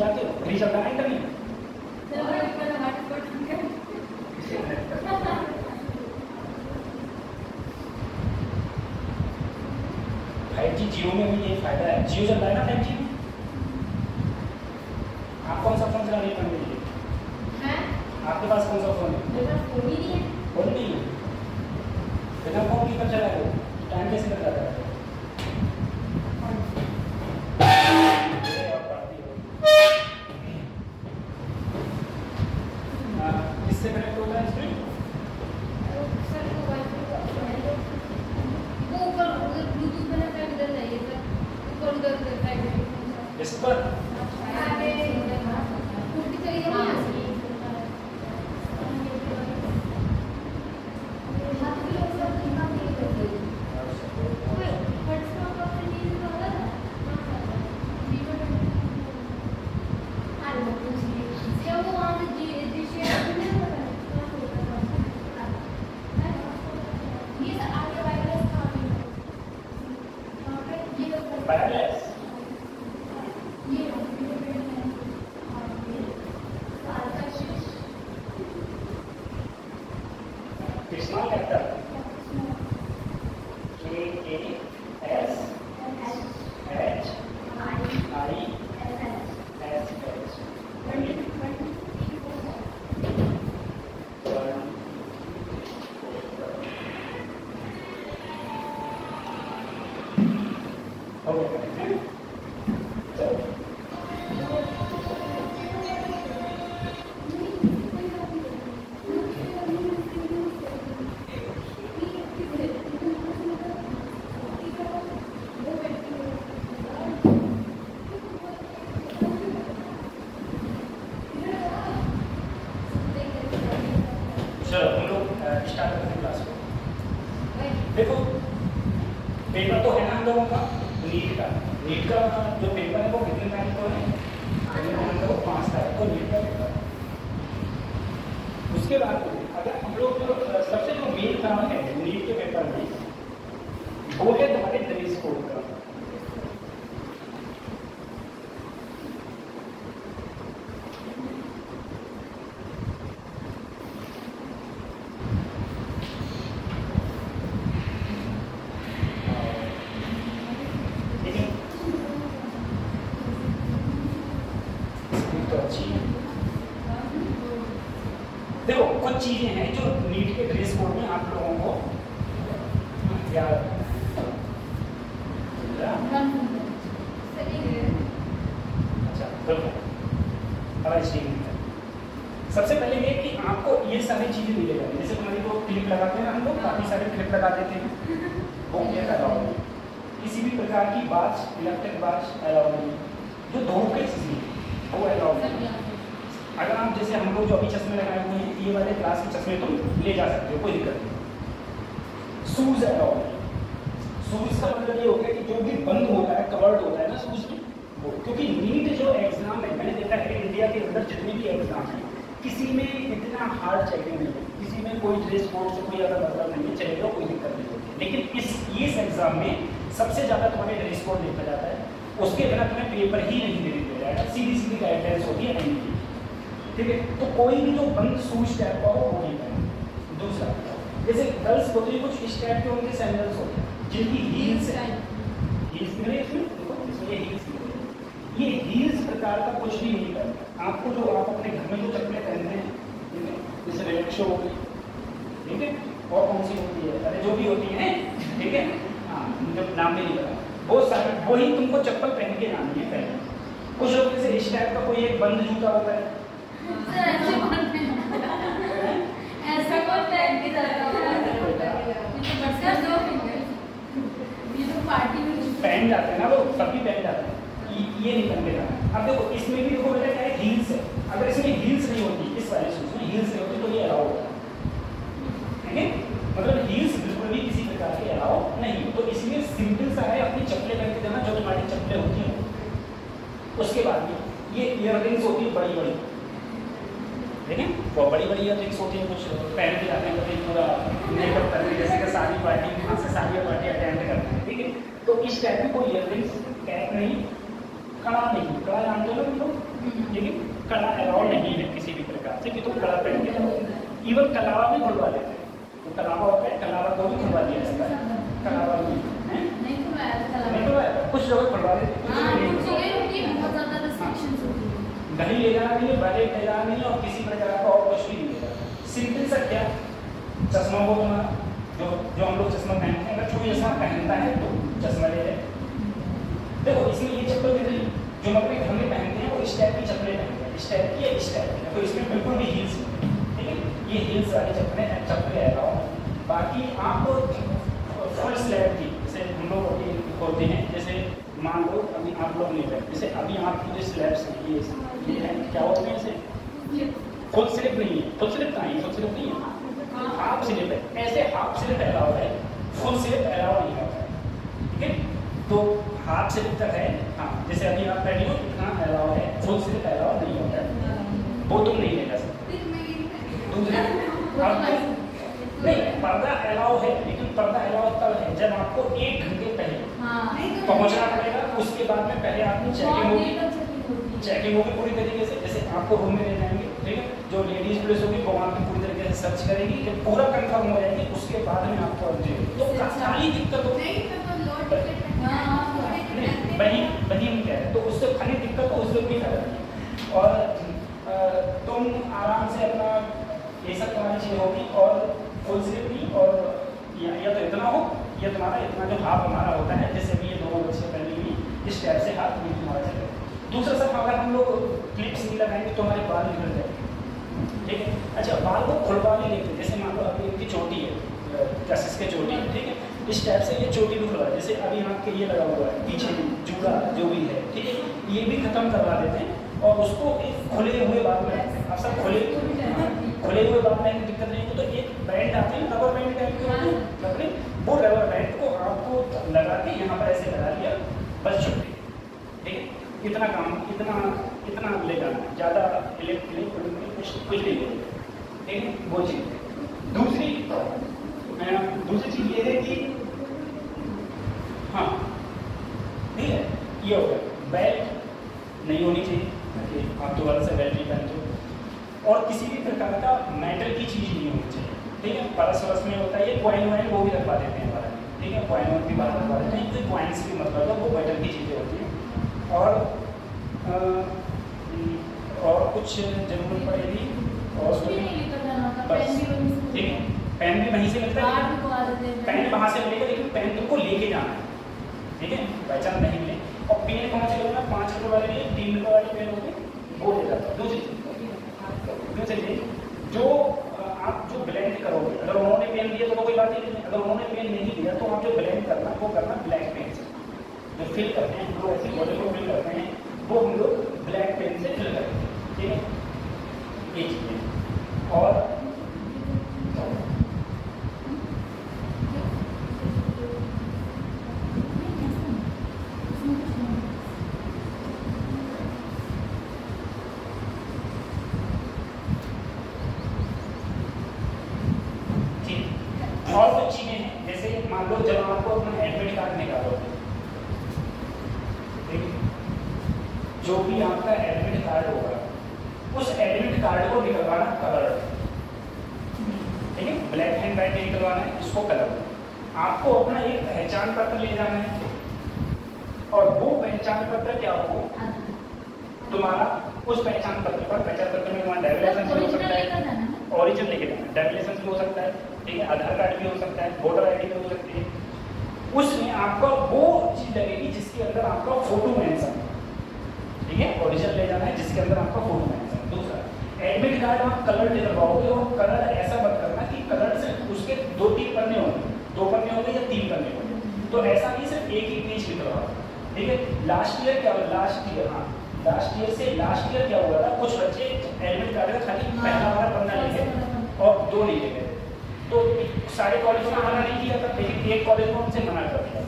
चलाते हो, घड़ी चलता है इंटरनेट। 5G जियो में भी यही फायदा है। जियो चल रहा है ना 5G में। आप कौन सा फोन चला रही है? आपके पास कौन सा फोन है? मेरे पास फोन ही नहीं है। फोन नहीं है, बिना फोन की कब चला रहे हो? टाइम कैसे लग जाता है? किससे कनेक्ट होगा इसमें? सर वो वाईफाई वो ऊपर ब्लूटूथ में लगा है, इधर जाइए सर, ऊपर उधर करता है इस पर अरे कुर्ती चाहिए ना वायरलेस स्मॉल कैपिटल चलो हम लोग स्टार्ट करते हैं क्लास को। देखो पेपर तो है ना हम लोगों का नीट का जो पेपर है वो कितने तारीख को है? 5 तारीख को नीट का पेपर। उसके बाद अगर हम लोग सबसे जो मेन काम है नीट के पेपर में वो है तुम्हारे ड्रेस कोड का। देखो कुछ चीजें हैं जो नीट के ड्रेस कोड में आप लोगों को याद अच्छा सबसे पहले ये कि आपको ये सारी चीजें मिलेगा। जैसे तुम्हारी वो क्लिप लगाते हैं ना हम लोग, काफी सारे क्लिप लगा देते हैं, वो क्या अलाउ नहीं। किसी भी प्रकार की बात इलेक्ट्रिक बात अलाउ नहीं, जो धूप की चीजें वो अलाउ नहीं। अगर आप जैसे हम लोग जो अभी चश्मे लगाए हुए हैं ये वाले क्लास के चश्मे तुम ले जा सकते हो, कोई दिक्कत नहीं। शूज अलाउ नहीं। शूज का मतलब ये हो गया कि जो भी बंद होता है कवर्ड होता है ना शूज में वो, क्योंकि नीट जो एग्जाम है मैंने देखा है इंडिया के अंदर जितने भी एग्जाम है किसी में इतना हार्ड चेकिंग नहीं है, किसी में कोई ड्रेस कोड से कोई अगर मतलब नहीं है चलेगा, कोई दिक्कत नहीं होती। लेकिन इस एग्जाम में सबसे ज़्यादा तुम्हारे ड्रेस कोड देखा जाता है, उसके बिना तुम्हें पेपर ही नहीं देने दिया जाएगा। सीधी गाइडलाइंस होती है नहीं, ठीक है। तो कोई भी जो बंद शूज टाइप का हो वो नहीं पहने। दूसरा जैसे गर्ल्स होती है कुछ इस टाइप के उनके सैंडल्स होते हैं जिनकी हील्स है, हील्स मिले इसमें, देखो इसमें हील्स मिले। ये हील्स प्रकार का कुछ भी नहीं करता आपको। जो आप अपने घर में जो चप्पलें पहनते हैं, ठीक है, जैसे रिलेक्सो हो गई, ठीक है, और कौन सी होती है, अरे जो भी होती है, ठीक है, हाँ जब नाम नहीं पता, बहुत सारे वही तुमको चप्पल पहन के आनी है पहले। कुछ लोग जैसे इस टाइप का कोई एक बंद जूता होता है, ऐसा कौन पहन के जाता है? पार्टी में पहन जाते हैं ना वो, सभी पहन जाते हैं, ये नहीं पहन के जाना। अब देखो इसमें भी देखो बेटा क्या है, हील्स है। अगर इसमें हील्स नहीं होती, इस वाले शूज में हील्स नहीं होती तो ये अलाउ होता है, ठीक है। मतलब हील्स बिल्कुल भी किसी प्रकार के अलाउ नहीं। तो इसलिए सिंपल सा है अपनी चप्पलें पहन के जाना, जो तुम्हारी चप्पलें होती हैं। उसके बाद में ये ईयररिंग्स होती है बड़ी बड़ी, देखें वो बड़ी बड़ी ईयररिंग्स होती हैं, कुछ पहन के जाते हैं, कभी पूरा मेकअप करते हैं, जैसे कि शादी पार्टी वहाँ से शादी पार्टी अटेंड करते हैं, ठीक है। तो इस टाइप में कोई ईयररिंग्स कैप नहीं, कड़ा नहीं, कड़ा जानते हो ना तुम, लेकिन कड़ा अलाउ नहीं है किसी भी प्रकार से कि तुम कड़ा पहन के जाओ। इवन कलावा भी खुलवा देते हैं, तो कलावा होता है, कलावा को भी खुलवा दिया जाता है, कलावा भी नहीं नहीं तो कुछ जगह खुलवा देते हैं, बहुत ज़्यादा रिस्ट्रिक्शंस होती है। घड़ी ले जाना नहीं है, बैलेट ले जाना नहीं है, और किसी प्रकार का और कुछ भी नहीं ले जाना। सिंपल सा क्या, चश्मा वो जो हम लोग चश्मा पहनते हैं, अगर कोई चश्मा पहनता है तो चश्मा ले ले। देखो इसमें ये चप्पल भी जो हम अपने घर में पहनते हैं वो इस टाइप की चप्पलें पहनते हैं, इस टाइप की या इस टाइप की, तो इसमें बिल्कुल भी हील्स नहीं, ठीक है, ये हील्स वाली चप्पलें अलाउ। बाकी आप फुल स्लैब की, जैसे हम लोग अभी होते हैं, जैसे मान लो अभी आप लोग नहीं पहनते, जैसे अभी आपकी जो स्लैब्स हैं ये है, क्या होते हैं इसे फुल स्लिप नहीं है, फुल स्लिप कहाँ है, फुल स्लिप नहीं है, हाफ स्लिप है। ऐसे हाफ स्लिप अलाउ है, फुल स्लिप अलाउ नहीं होता है, ठीक है। तो हाफ स्लिप तक है, हाँ, जैसे अभी आप पहनी हो इतना अलाउ है, फुल स्लिप अलाउ नहीं होता है, वो तुम नहीं ले जा सकते। दूसरा नहीं, पर्दा अलाउ है, लेकिन पर्दा अलाउ तब है जब आपको 1 घंटे पहले पहुंचना पड़ेगा, उसके बाद में पहले आपकी चेकिंग होगी पूरी तरीके से। जैसे आपको रूम में ले जाएंगे, ठीक है, जो लेडीज पुलिस होगी वो वहाँ पे पूरी तरीके से सर्च करेगी, जब पूरा कंफर्म हो जाएगी उसके बाद में आपको अर्जी होगी। तो खाली दिक्कत होगी, वही हम कह रहे हैं, तो उससे खाली दिक्कत हो, उससे कोई फायदा नहीं। और तुम आराम से अपना ये सब तुम्हारी चीज़ होगी, और फुल स्लिप नहीं, और या तो इतना हो, या तुम्हारा इतना जो हाफ हमारा होता है, जैसे भी ये दोनों बच्चे पहनी हुई इस टाइप से हाथ भी तुम्हारा चलेगा। दूसरा सब, अगर हम लोग क्लिप्स नहीं लगाएंगे तो हमारे बाल निकल जाएंगे, ठीक है। अच्छा, बाल को खुलवा नहीं लेते, जैसे मान लो अभी इनकी चोटी है, कशिश के चोटी है, ठीक है, इस टाइप से ये चोटी भी खुलवा, जैसे अभी आपके ये लगा हुआ है पीछे जूड़ा जो भी है, ठीक है, ये भी खत्म करवा देते हैं, और उसको एक खुले हुए बाल में रखते हैं। आप सब खुले हुए बाल में दिक्कत नहीं हो, तो एक बैंड आते हैं, रबर बैंड टाइप के होते हैं, वो रबर बैंड को आपको लगा के यहाँ पर ऐसे लगा लिया, बस छुट्टी, ठीक है। इतना काम, इतना ले जाना, ज़्यादा इलेक्ट्रिक कुछ नहीं है, ठीक है, वो चीज़। दूसरी चीज़ ये है कि हाँ, ठीक है, ये हो गया, बेल्ट नहीं होनी चाहिए, आप दोबारा से बेल्ट नहीं पहनते हो, और किसी भी प्रकार का मेटल की चीज़ नहीं होनी चाहिए, ठीक है। परस वरस में होता है ये कॉइन वाइन, वो भी रखवा देते हैं हमारा, ठीक है, कॉइन वाइन भी बाहर रखवा देते हैं, तो कॉइन्स की मतलब है वो मेटल की चीज़ें होती हैं। और कुछ जरूरत पड़ेगी, और बस, ठीक है, पेन भी वहीं से मिलता है, पेन वहाँ से मिलेगा, लेकिन पेन तुमको लेके जाना है, ठीक है, पहचान नहीं मिले। और पेन कौन से लेना, 5 रुपये वाले लिए 3 रुपये वाले पेन होते हैं, वो ले जाता है। दूसरी चीज जो आप जो ब्लेंड करोगे, अगर उन्होंने पेन दिया तो कोई बात ही नहीं है, अगर उन्होंने पेन नहीं दिया तो आप जो ब्लेंड करना वो करना ब्लैक पेन से, जो फिल करते हैं हम लोग ऐसे बॉडी को फिल करते हैं, वो हम लोग ब्लैक पेन से फिल करते हैं, ठीक है, ये चीज़ें। और कुछ चीज़ें हैं, जैसे मान लो जब आपको अपना एडमिट कार्ड निकालोगे, जो भी आपका एडमिट कार्ड होगा, उस एडमिट कार्ड को निकलवाना कलर, ठीक है, ब्लैक एंड व्हाइट निकलवाना है, इसको कलर। आपको अपना एक पहचान पत्र ले जाना है, और वो पहचान पत्र क्या हो तुम्हारा, उस पहचान पत्र पर, पहचान पत्र में तुम्हारा ड्राइविंग लाइसेंस भी हो सकता है, ओरिजिनल लेके जाना, ड्राइविंग लाइसेंस भी हो सकता है, ठीक है, आधार कार्ड भी हो सकता है, वोटर आईडी भी हो सकती है। उसमें आपका वो चीज लगेगी जिसके अंदर आपका फोटो मेंशन, ठीक है, ओरिजिनल ले जाना है जिसके अंदर आपका फोटो मेंशन। दूसरा, एडमिट कार्ड आप कलर निकलवाओगे, और कलर ऐसा मत करना कि कलर से उसके 2-3 पन्ने होंगे, 2 पन्ने होंगे या 3 पन्ने होंगे, तो ऐसा नहीं सिर्फ एक ही पेज निकलवाओ, ठीक है। लास्ट ईयर क्या हुआ, लास्ट ईयर क्या हुआ था, कुछ बच्चे एडमिट कार्ड का खाली पहला वाला पन्ना ले गए और 2 नहीं ले गए, तो सारे कॉलेजों में मना नहीं किया था, लेकिन एक कॉलेज में उनसे मना कर दिया,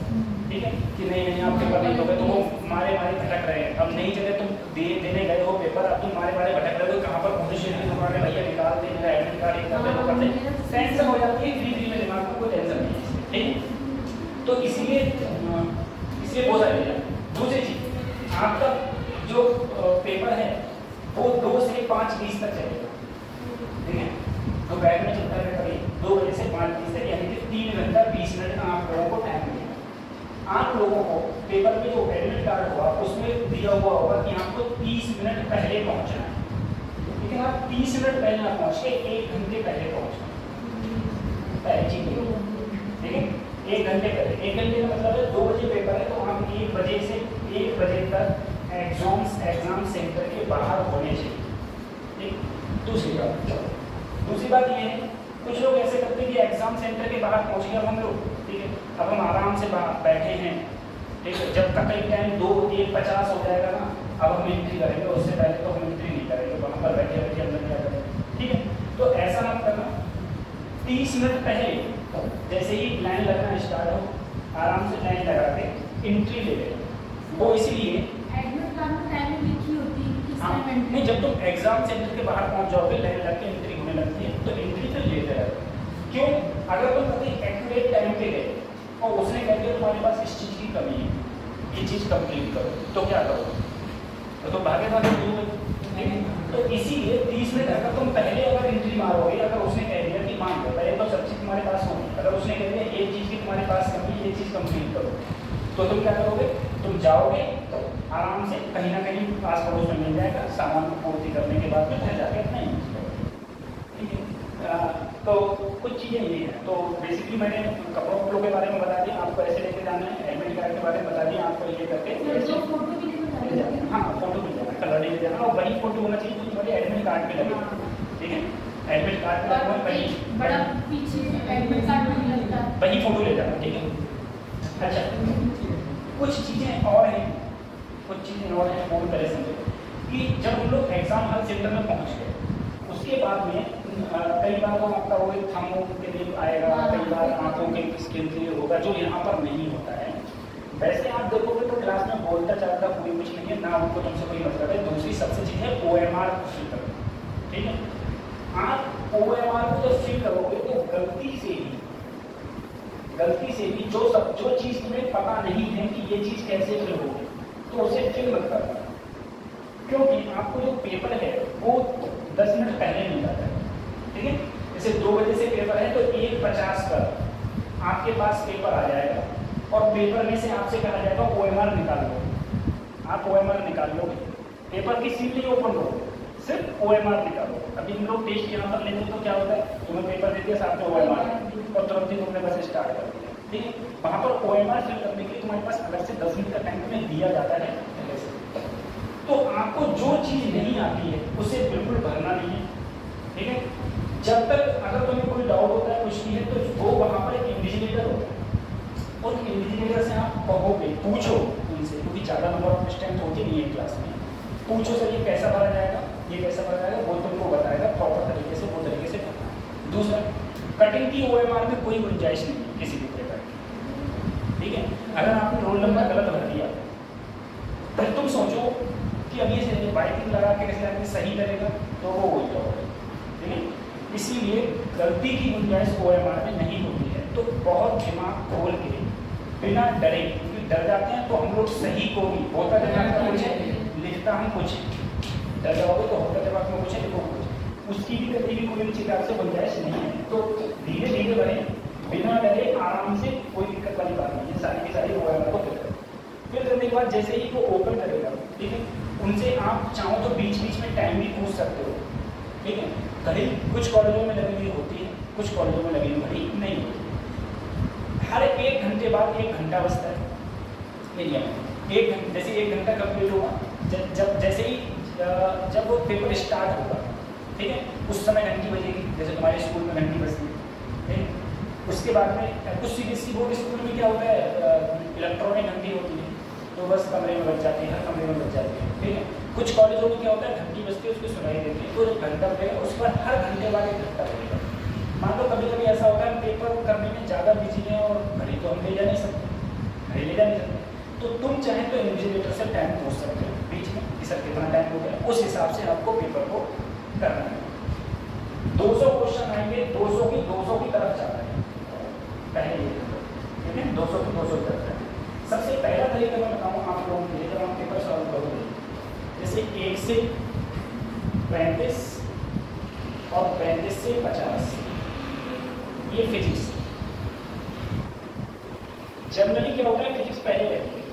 ठीक है, कि नहीं आपके पेपर नहीं दोगे, तो वो मारे भटक रहे हैं। अब नई जगह तुम देने गए हो पेपर, अब तुम मारे भटक रहे हो, कहाँ पर पुलिस तुम्हारे भैया निकाल दे, मेरा एडमिट कार्ड एक करते वो करते, टेंशन हो जाती है, फ्री में दिमाग को कोई टेंशन नहीं है, ठीक, तो इसलिए बहुत सारी। दूसरी चीज आपका जो पेपर है वो 2 से 5:20 तक चलेगा, ठीक है। तो बैग में चलता है कभी 2 बजे से 5:20 तक, यानी कि 3 घंटा 20 मिनट का आप लोगों को टाइम मिलेगा। आप लोगों को पेपर में जो एडमिट कार्ड होगा उसमें दिया हुआ होगा कि आपको 30 मिनट पहले पहुंचना है, लेकिन आप 30 मिनट पहले ना पहुंच के 1 घंटे पहले पहुंचना, पहली चीज, ठीक है। 1 घंटे पहले, 1 घंटे का मतलब है 2 बजे पेपर है तो आप 1 बजे से 1 बजे तक एग्जाम सेंटर के बाहर होने चाहिए, ठीक। दूसरी बात ये है, कुछ लोग ऐसे करते हैं कि एग्जाम सेंटर के बाहर पहुंच गए हम लोग, ठीक है, अब हम आराम से बैठे हैं, ठीक है, जब तक कई टाइम 2:50 हो जाएगा ना, अब हम एंट्री करेंगे, उससे पहले तो हम एंट्री नहीं करेंगे, वहाँ पर बैठे बैठे अंदर क्या करेंगे, ठीक है। तो ऐसा मत करना, 30 मिनट पहले जैसे ही लाइन लगना स्टार्ट हो, आराम से लाइन लगा के एंट्री ले लेना। वो इसीलिए एडमिट कार्ड में टाइमिंग लिखी होती है किस टाइम एंट्री? नहीं, जब तुम एग्जाम सेंटर के बाहर पहुंच जाओगे, लाइन लग के एंट्री होने लगती है, तो एंट्री फिर लेते रहो। क्यों? अगर तुम कभी एक्यूरेट टाइम पे गए और उसने कह दिया तुम्हारे पास इस चीज़ की कमी है, ये चीज़ कंप्लीट करो, तो क्या करो? तो तुम भागे नहीं, तो इसीलिए 30 मिनट अगर तुम पहले अगर एंट्री मारोगे, अगर उसने कह दिया कि मान लो पहले तो सब चीज़ तुम्हारे पास होगी, अगर उसने कह दिया एक चीज़ की तुम्हारे पास कमी, ये चीज़ कंप्लीट करो, तो तुम क्या करोगे? तुम जाओगे तो आराम से कहीं ना कहीं आस पड़ोस में मिल जाएगा, सामान को पूर्ति करने के बाद में घर जाके अपना यूज करो, ठीक है। तो कुछ चीज़ें ये हैं। तो बेसिकली मैंने कपड़ों के बारे में बता दिया, आपको ऐसे लेके जाना है, एडमिट कार्ड के बारे में बता दिया, आपको ये करके फोटो भी ले जाना, हाँ फोटो मिल जाना, कलर ले जाना, और वही फोटो होना चाहिए जो तुम्हारे एडमिट कार्ड पे लगे, ठीक है। एडमिट कार्ड पे लगना वही बड़ा पीछे एडमिट कार्ड में लगता है, वही फोटो ले जाना, ठीक है। अच्छा, कुछ चीज़ें और हैं फोन पहले समझो कि जब हम लोग एग्जाम हॉल सेंटर में पहुंच गए, उसके बाद में कई बार तो आपका वो थंब के लिए आएगा, कई बार आंखों के स्किन के लिए होगा, जो यहाँ पर नहीं होता है। वैसे आप देखोगे तो क्लास में बोलता चालता कोई कुछ नहीं है ना, उनको तुमसे कोई मतलब है। दूसरी सबसे चीज़ है OMR फिल करो, ठीक है। आप OMR को जब फिल करोगे तो गलती से भी जो चीज़ तुम्हें पता नहीं है कि ये चीज़ कैसे फिल होगी, तो उसे फिल मत करना, क्योंकि आपको जो पेपर है वो 10 मिनट पहले मिल जाता है, ठीक है। जैसे 2 बजे से पेपर है तो 1:50 पर आपके पास पेपर आ जाएगा, और पेपर में से आपसे कहा जाएगा OMR निकाल लो। आप OMR निकाल लोगे, पेपर की सील नहीं ओपन करो, सिर्फ OMR निकालो। अभी हम लोग टेस्ट यहाँ पर लेते तो क्या होता है, तुम्हें पेपर दे दिया, साथ में OMR, और तुरंत ही तुमने बस स्टार्ट कर दिया, ठीक है। वहाँ पर OMR फिल करने के लिए तुम्हारे पास अलग से 10 मिनट का टाइम तुम्हें दिया जाता है पहले से। तो आपको जो चीज़ नहीं आती है उसे बिल्कुल भरना नहीं है, ठीक है। जब तक अगर तुम्हें कोई डाउट होता है, कुछ नहीं है, तो वो वहाँ पर एक इन्विजिलेटर होता है, उन इन्विजिलेटर से आप कहोगे, पूछो उनसे, क्योंकि ज़्यादा नंबर ऑफ स्ट्रेंथ होती नहीं है क्लास में, पूछो सर ये कैसा भरा जाएगा, ये कैसा भरा जाएगा, वो तुमको बताएगा प्रॉपर तरीके से, वो तरीके से भरना है। दूसरा, कटिंग की OMR में कोई गुंजाइश नहीं है किसी भी प्रकार की, ठीक है। अगर आपने रोल नंबर गलत भर दिया, फिर तुम सोचो कि अब ये बाइकिंग लगा के कैसे आदमी सही करेगा, तो वो हो जाओगे, ठीक है। इसीलिए गलती की गुंजाइश OMR में नहीं होती है। तो बहुत दिमाग खोल के, बिना डरे, क्योंकि डर जाते हैं तो हम लोग सही को भी, होता दिमाग में कुछ है, लिखता हम कुछ, डर जाओगे तो होता दिमाग में कुछ है, लिखो कुछ, उसकी भी कभी भी कोई भी से गुंजाइश नहीं है। तो धीरे धीरे बढ़े, बिना डरे, आराम से, कोई दिक्कत वाली बात नहीं है, सारी की सारी OMR को फिर करने के बाद जैसे ही वो ओपन करेगा, ठीक है, उनसे आप चाहो तो बीच बीच में टाइम भी पूछ सकते हो, ठीक है। घड़ी कुछ कॉलेजों में लगी हुई होती है, कुछ कॉलेजों में लगी हुई घड़ी नहीं होती। हर 1 घंटे बाद 1 घंटा बचता है एरिया में, 1 घंटे, जैसे 1 घंटा कंप्लीट होगा, जैसे ही जब वो पेपर स्टार्ट होगा, ठीक है, उस समय घंटी बजेगी, जैसे तुम्हारे स्कूल में घंटी बजती है, ठीक है। उसके बाद में कुछ CBSE बोर्ड स्कूल में क्या होता है, इलेक्ट्रॉनिक घंटी होती है, तो बस कमरे में बज जाती है, हर कमरे में बज जाती है, ठीक है। कुछ कॉलेजों में क्या होता है, घंटी बजती है, उसको सुनाई देती है, तो जब घंटा बजेगा उसके बाद हर घंटे बाद 1 घंटा बजेगा। मान लो कभी कभी ऐसा होता है पेपर करने में ज़्यादा बिजी है और घड़ी तो हम ले जा नहीं सकते, घड़ी ले जा नहीं सकते, तो तुम चाहे तो इन्विजिलेटर से टाइम पूछ सकते हो बीच में कि सर कितना टाइम हो गया, उस हिसाब से आपको पेपर को करना है। 200 क्वेश्चन आएंगे, 200 की तरफ जाना है पहले, ठीक है, 200 की तरफ जाना है। सबसे पहला तरीका मैं बताऊँ आप लोगों के लिए, जब आप पेपर सॉल्व जैसे 1 से 35 और 35 से 50, ये फिजिक्स। जनरली क्या होता है, फिजिक्स पहले रहती है,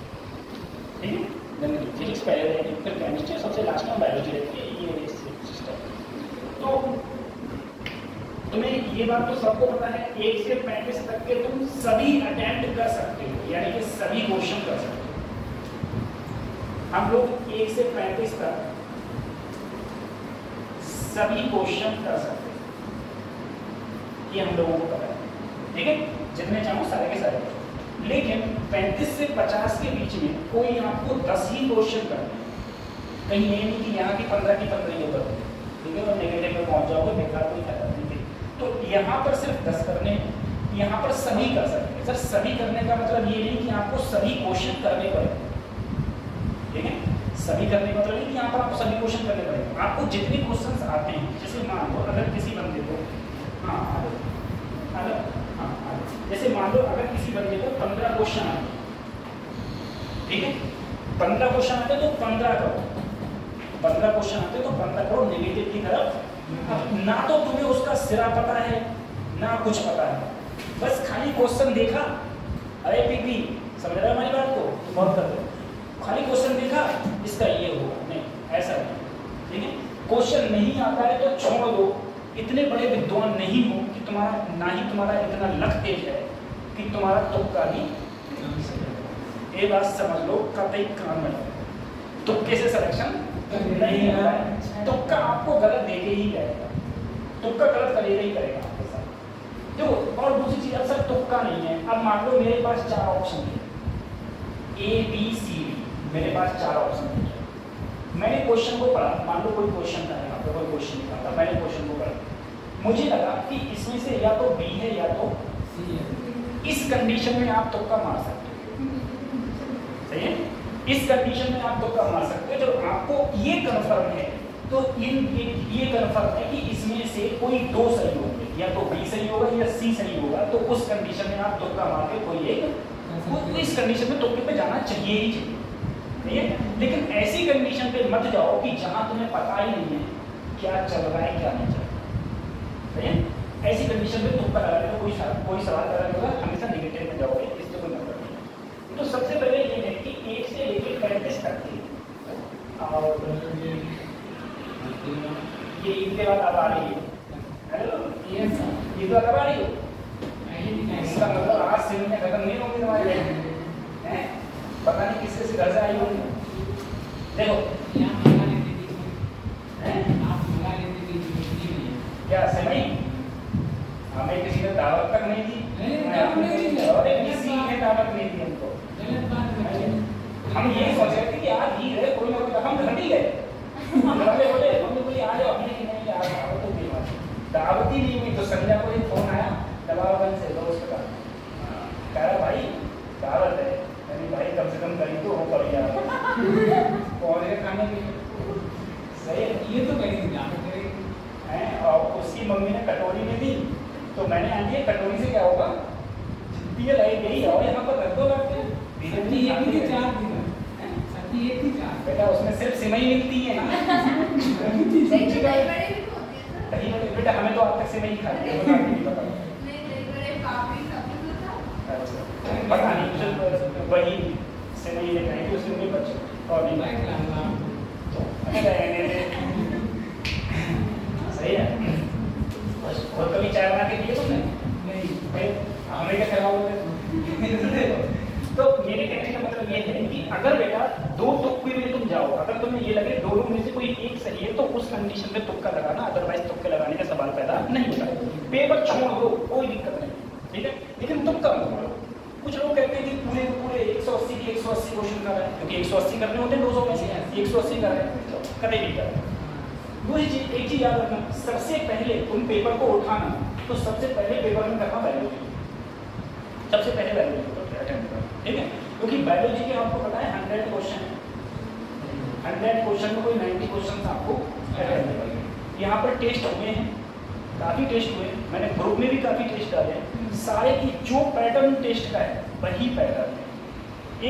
ठीक है, जनरली फिजिक्स पहले रहती है, फिर केमिस्ट्री, सबसे लास्ट में बायोलॉजी रहती है, ये सिस्टम। तो तुम्हें ये बात तो सबको पता है, 1 से 35 तक के तुम सभी अटेम्प्ट कर सकते हो, यानी कि सभी क्वेश्चन कर सकते हो। हम लोग 1 से 35 तक सभी क्वेश्चन कर सकते हैं, ये हम लोगों को पता है, ठीक है, जितने चाहो सारे के सारे। लेकिन 35 से 50 के बीच में कोई आपको 10 ही क्वेश्चन करना है, कहीं ये नहीं कि यहाँ की 15 की 15 ही होगा, ठीक है, और नेगेटिव में पहुंच जाओगे, बेकार कोई फायदा नहीं है। तो यहाँ पर सिर्फ 10 करने, यहाँ पर सभी कर सकते हैं। सर सभी करने का मतलब ये नहीं कि आपको सभी क्वेश्चन करने पड़ेंगे, ठीक है, सभी करने का मतलब नहीं कि यहाँ पर आपको सभी क्वेश्चन करने पड़ेंगे। आपको जितने क्वेश्चन आते हैं, जैसे मान लो अगर किसी बंदे को जैसे मान लो अगर किसी बंदे को 15 क्वेश्चन आते, ठीक है, 15 क्वेश्चन आते तो 15 करो, 15 क्वेश्चन आते तो 15 करो नेगेटिव की तरफ। ना तो तुम्हें उसका सिरा पता है ना कुछ पता है, बस खाली क्वेश्चन देखा, अरे पीपी समझ रहा है हमारी बात को, बहुत कर दो, खाली क्वेश्चन देखा इसका ये होगा, नहीं ऐसा नहीं, ठीक है। क्वेश्चन नहीं आता है तो छोड़ दो, इतने बड़े विद्वान नहीं हो कि तुम्हारा, ना ही तुम्हारा इतना लक तेज है कि तुम्हारा तुक्का भी, ये बात समझ लो, कतई काम में तुक्के से सिलेक्शन नहीं होता है, तुक्का आपको गलत देके ही जाएगा, तुक्का गलत करेगा ही करेगा आपके साथ। जो और दूसरी चीज, अब सर तुक्का नहीं है, अब मान लो मेरे पास 4 ऑप्शन है, A B C D, मेरे पास 4 ऑप्शन है, मैंने क्वेश्चन को पढ़ा, मान लो कोई क्वेश्चन था यहाँ पे, कोई क्वेश्चन था, तब मैंने क्वेश्चन को पढ़ा, मुझे लगा कि इसमें से या तो B है या तो C है। इस कंडीशन में आप तुक्का मार सकते हो, सही है, इस कंडीशन में आप तुक्का मार सकते हो। जब आपको ये कंफर्म है तो ये कंफर्म है कि इसमें से कोई 2 सही होंगे, या तो B सही होगा या C सही होगा, तो उस कंडीशन में आप तुक्का मार के कोई एक, इस कंडीशन में तुक्के पे जाना चाहिए ही चाहिए, ठीक है। लेकिन ऐसी कंडीशन पे मत जाओ कि जहां तुम्हें पता ही नहीं है क्या चल रहा है क्या नहीं चल रहा है, ऐसी कंडीशन में तुक्का लगाने का कोई सवाल कराने होगा, हमेशा नेगेटिव में जाओगे, इससे कोई मतलब नहीं। तो सबसे पहले ये है कि 1 से लेकर 35 तक की, और ये इनके बाद अब आ रही है, हेलो ये तो अब आ रही हो, इसका मतलब आज से में खत्म नहीं होंगे तुम्हारे, हैं, पता नहीं किससे से घर से आई होंगी। देखो क्या समय हमें किसी ने दावत तक नहीं दी, किसी ने दावत नहीं दी हमको, हम ये सोच रहे थे कि आज ही रहे, कोई ना कोई, हम घर ही गए, बोले मम्मी बोली आ जाओ, हमने कि नहीं यार दावत तो दी, दावत ही नहीं हुई। तो संध्या को एक फोन आया दबावगंज से, दोस्त का, कह रहा भाई दावत है, भाई कम से कम करीब तो हो पड़ गया कौन है खाने के लिए, सही ये तो कहीं है। और उसकी मम्मी ने कटोरी में दी, तो मैंने आ दिया, कटोरी से क्या होगा, दिया लाई गई, और यहाँ पर रख दो लगते हैं, बेटा उसमें सिर्फ सिमई मिलती है ना, बेटा हमें तो आप तक सिमई खाते हैं, पता नहीं वही सिमई ले खाएंगे उसमें कोई बच्चे और नहीं, सही है। और कभी चाय बना के दिए तुमने? नहीं, हमें क्या खिलाओगे? तो मेरे कहने का मतलब ये है कि अगर बेटा 2 तुक्के में तुम जाओ, अगर तुम्हें ये लगे दोनों में से कोई एक सही है, तो उस कंडीशन में तुक्का लगाना, अदरवाइज तुक्के लगाने का सवाल पैदा नहीं होता। पेपर छोड़ दो, कोई दिक्कत नहीं, ठीक है, लेकिन तुक्का मत मारो। कुछ लोग कहते हैं कि पूरे 180 की 180 क्वेश्चन कर रहे हैं, क्योंकि 180 करने होते हैं 200 में से, 180 कर रहे हैं, कभी नहीं कर रहे। दूसरी चीज, एक चीज याद रखना, सबसे पहले तुम पेपर को उठाना, तो सबसे पहले पेपर में करना बायोलॉजी, सबसे पहले बायोलॉजी को अटेम्प्ट करना, ठीक है, क्योंकि बायोलॉजी के आपको पता है 100 क्वेश्चन है, 100 क्वेश्चन में कोई 90 क्वेश्चन आपको अटेम्प्ट करना। यहाँ पर टेस्ट हुए हैं, काफ़ी टेस्ट हुए, मैंने ग्रुप में भी काफ़ी टेस्ट डाले हैं, सारे की जो पैटर्न टेस्ट का है वही पैटर्न है।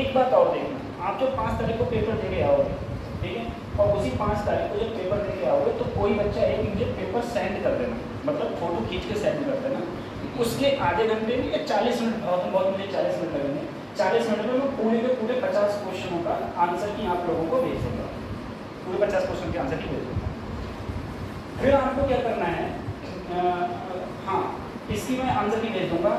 एक बात और देखना, आप जो 5 तारीख को पेपर दे के आओगे, ठीक है। और उसी 5 तारीख को जब पेपर देके आओगे तो कोई बच्चा एक मुझे पेपर सेंड कर देना, मतलब फोटो खींच के सेंड कर देना। उसके आधे घंटे में या 40 मिनट, बहुत मुझे 40 मिनट लगेंगे, 40 मिनट में मैं पूरे के पूरे 50 क्वेश्चनों का आंसर की आप लोगों को भेज दूँगा, पूरे 50 क्वेश्चन के आंसर की भेज दूँगा। फिर आपको क्या करना है, हाँ इसकी मैं आंसर की भेज दूँगा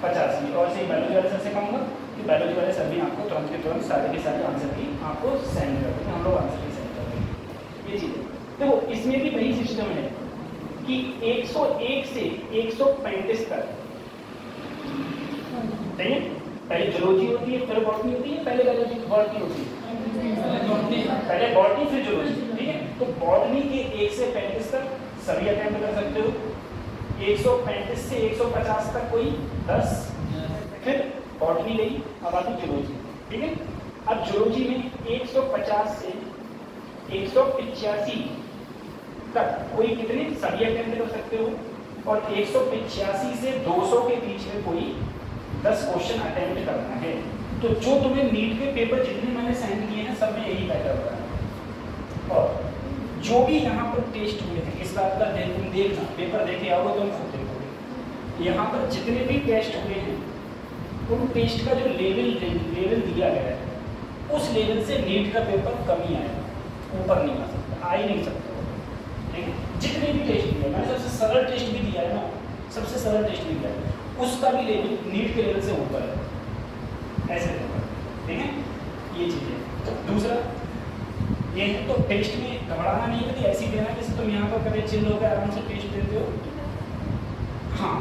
50 की, और इसे बायोलॉजी वाले सर से कहूँगा कि बायोलॉजी वाले सर भी आपको तुरंत के तुरंत सारे के सारे आंसर की आपको सेंड कर देंगे, हम लोग आंसर की सेंड कर देंगे। ये चीज़ देखो, इसमें भी वही सिस्टम है कि 101 से 135 तक, ठीक है, पहले जूलॉजी होती है फिर बॉटनी होती है, पहले बॉटनी होती है, पहले बॉटनी फिर जूलॉजी, ठीक है। तो बॉटनी के 1 से 35 तक सभी अटेम्प्ट कर सकते हो, 135 से 150 तक कोई 10, फिर बॉटनी गई, अब आती जूलॉजी, ठीक है। अब जूलॉजी में 150 से 185 तक कोई कितने सभी अटेम्प्ट कर सकते हो, और 185 से 200 के बीच में कोई 10 क्वेश्चन अटेम्प्ट करना है। तो जो तुम्हें नीट के पेपर जितने मैंने सेंड किए हैं सब में यही पैटर्न होता है। और जो भी यहाँ पर टेस्ट हुए थे इस बात का तुम देखना, पेपर देखे आओगे तो हम खुद देखोगे, यहाँ पर जितने भी टेस्ट हुए हैं उन टेस्ट का जो लेवल दिया गया है उस लेवल से नीट का पेपर कम ही आएगा, ऊपर नहीं आ सकता, आ ही नहीं सकता, ठीक है। जितने भी टेस्ट दिए, मैंने सबसे सरल टेस्ट भी दिया है ना, सबसे सरल टेस्ट भी दिया है, उसका भी लेवल नीट के लेवल से ऊपर है, ऐसे होगा, ठीक है। ये चीज़ है। दूसरा ये है, तो टेस्ट में घबराना नहीं है कि ऐसी देना जैसे तुम यहाँ पर कभी चिल होकर आराम से टेस्ट देते हो। हाँ,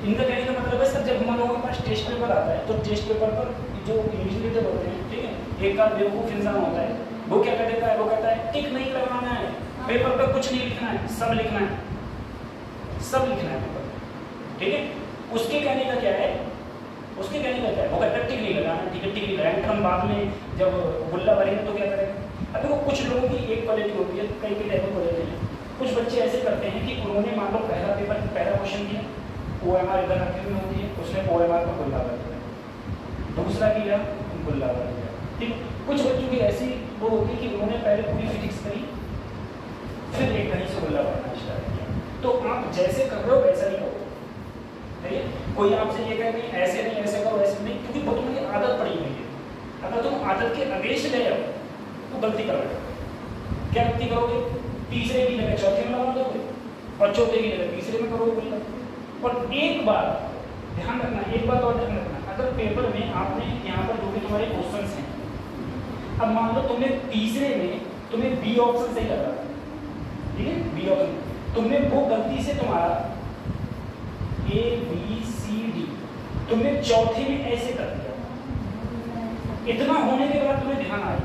इनका कहने का मतलब है सर जब हम लोगों के पास टेस्ट पेपर आता है तो टेस्ट पेपर पर जो इन्विजिलेटर होते हैं, ठीक है, एक आध बेवकूफ़ इंसान होता है, वो क्या कर देता है, वो कहता है टिक नहीं लगाना है, पेपर पर कुछ नहीं लिखना है, सब लिखना है, सब लिखना है पेपर, ठीक है। उसके कहने का क्या है, उसके कहने का क्या है, वो कहता है टिक नहीं लगाना, ठीक है टिक नहीं लगाना। हम बाद में जब गुल्ला भरेंगे तो क्या करेंगे। अब देखो कुछ लोगों की एक क्वालिटी होती है, कई टाइप की क्वालिटी है। कुछ बच्चे ऐसे करते हैं कि उन्होंने मान लो पहला पेपर पहला क्वेश्चन दिया, OMR इधर रखे हुए होती है, उसने OMR को गुल्ला भर दिया, दूसरा किया गुल्ला भर दिया, ठीक। कुछ बच्चों की ऐसी वो होती है कि उन्होंने पहले पूरी फिजिक्स करी फिर एक कहीं से गुल्ला भरना स्टार्ट किया। तो आप जैसे कर रहे हो वैसा ही करो, ठीक है। कोई आपसे ये कहे नहीं ऐसे नहीं ऐसे करो ऐसे नहीं, क्योंकि वो तुम्हारी आदत पड़ी हुई है। अगर तुम आदत के अगेंस्ट ले जाओ तो गलती कर बैठो। क्या गलती करोगे, तीसरे की जगह चौथे में लगा दोगे और चौथे की जगह तीसरे में करोगे गुल्ला। और एक बात ध्यान रखना, एक बात और ध्यान रखना, अगर पेपर में आपने यहाँ पर जो भी तुम्हारे क्वेश्चंस हैं, अब मान लो तुमने तीसरे में तुम्हें बी ऑप्शन सही लगा, ठीक है, बी ऑप्शन, तुमने वो गलती से तुम्हारा ABCD तुमने चौथे में ऐसे कर दिया, इतना होने के बाद तुम्हें ध्यान आया,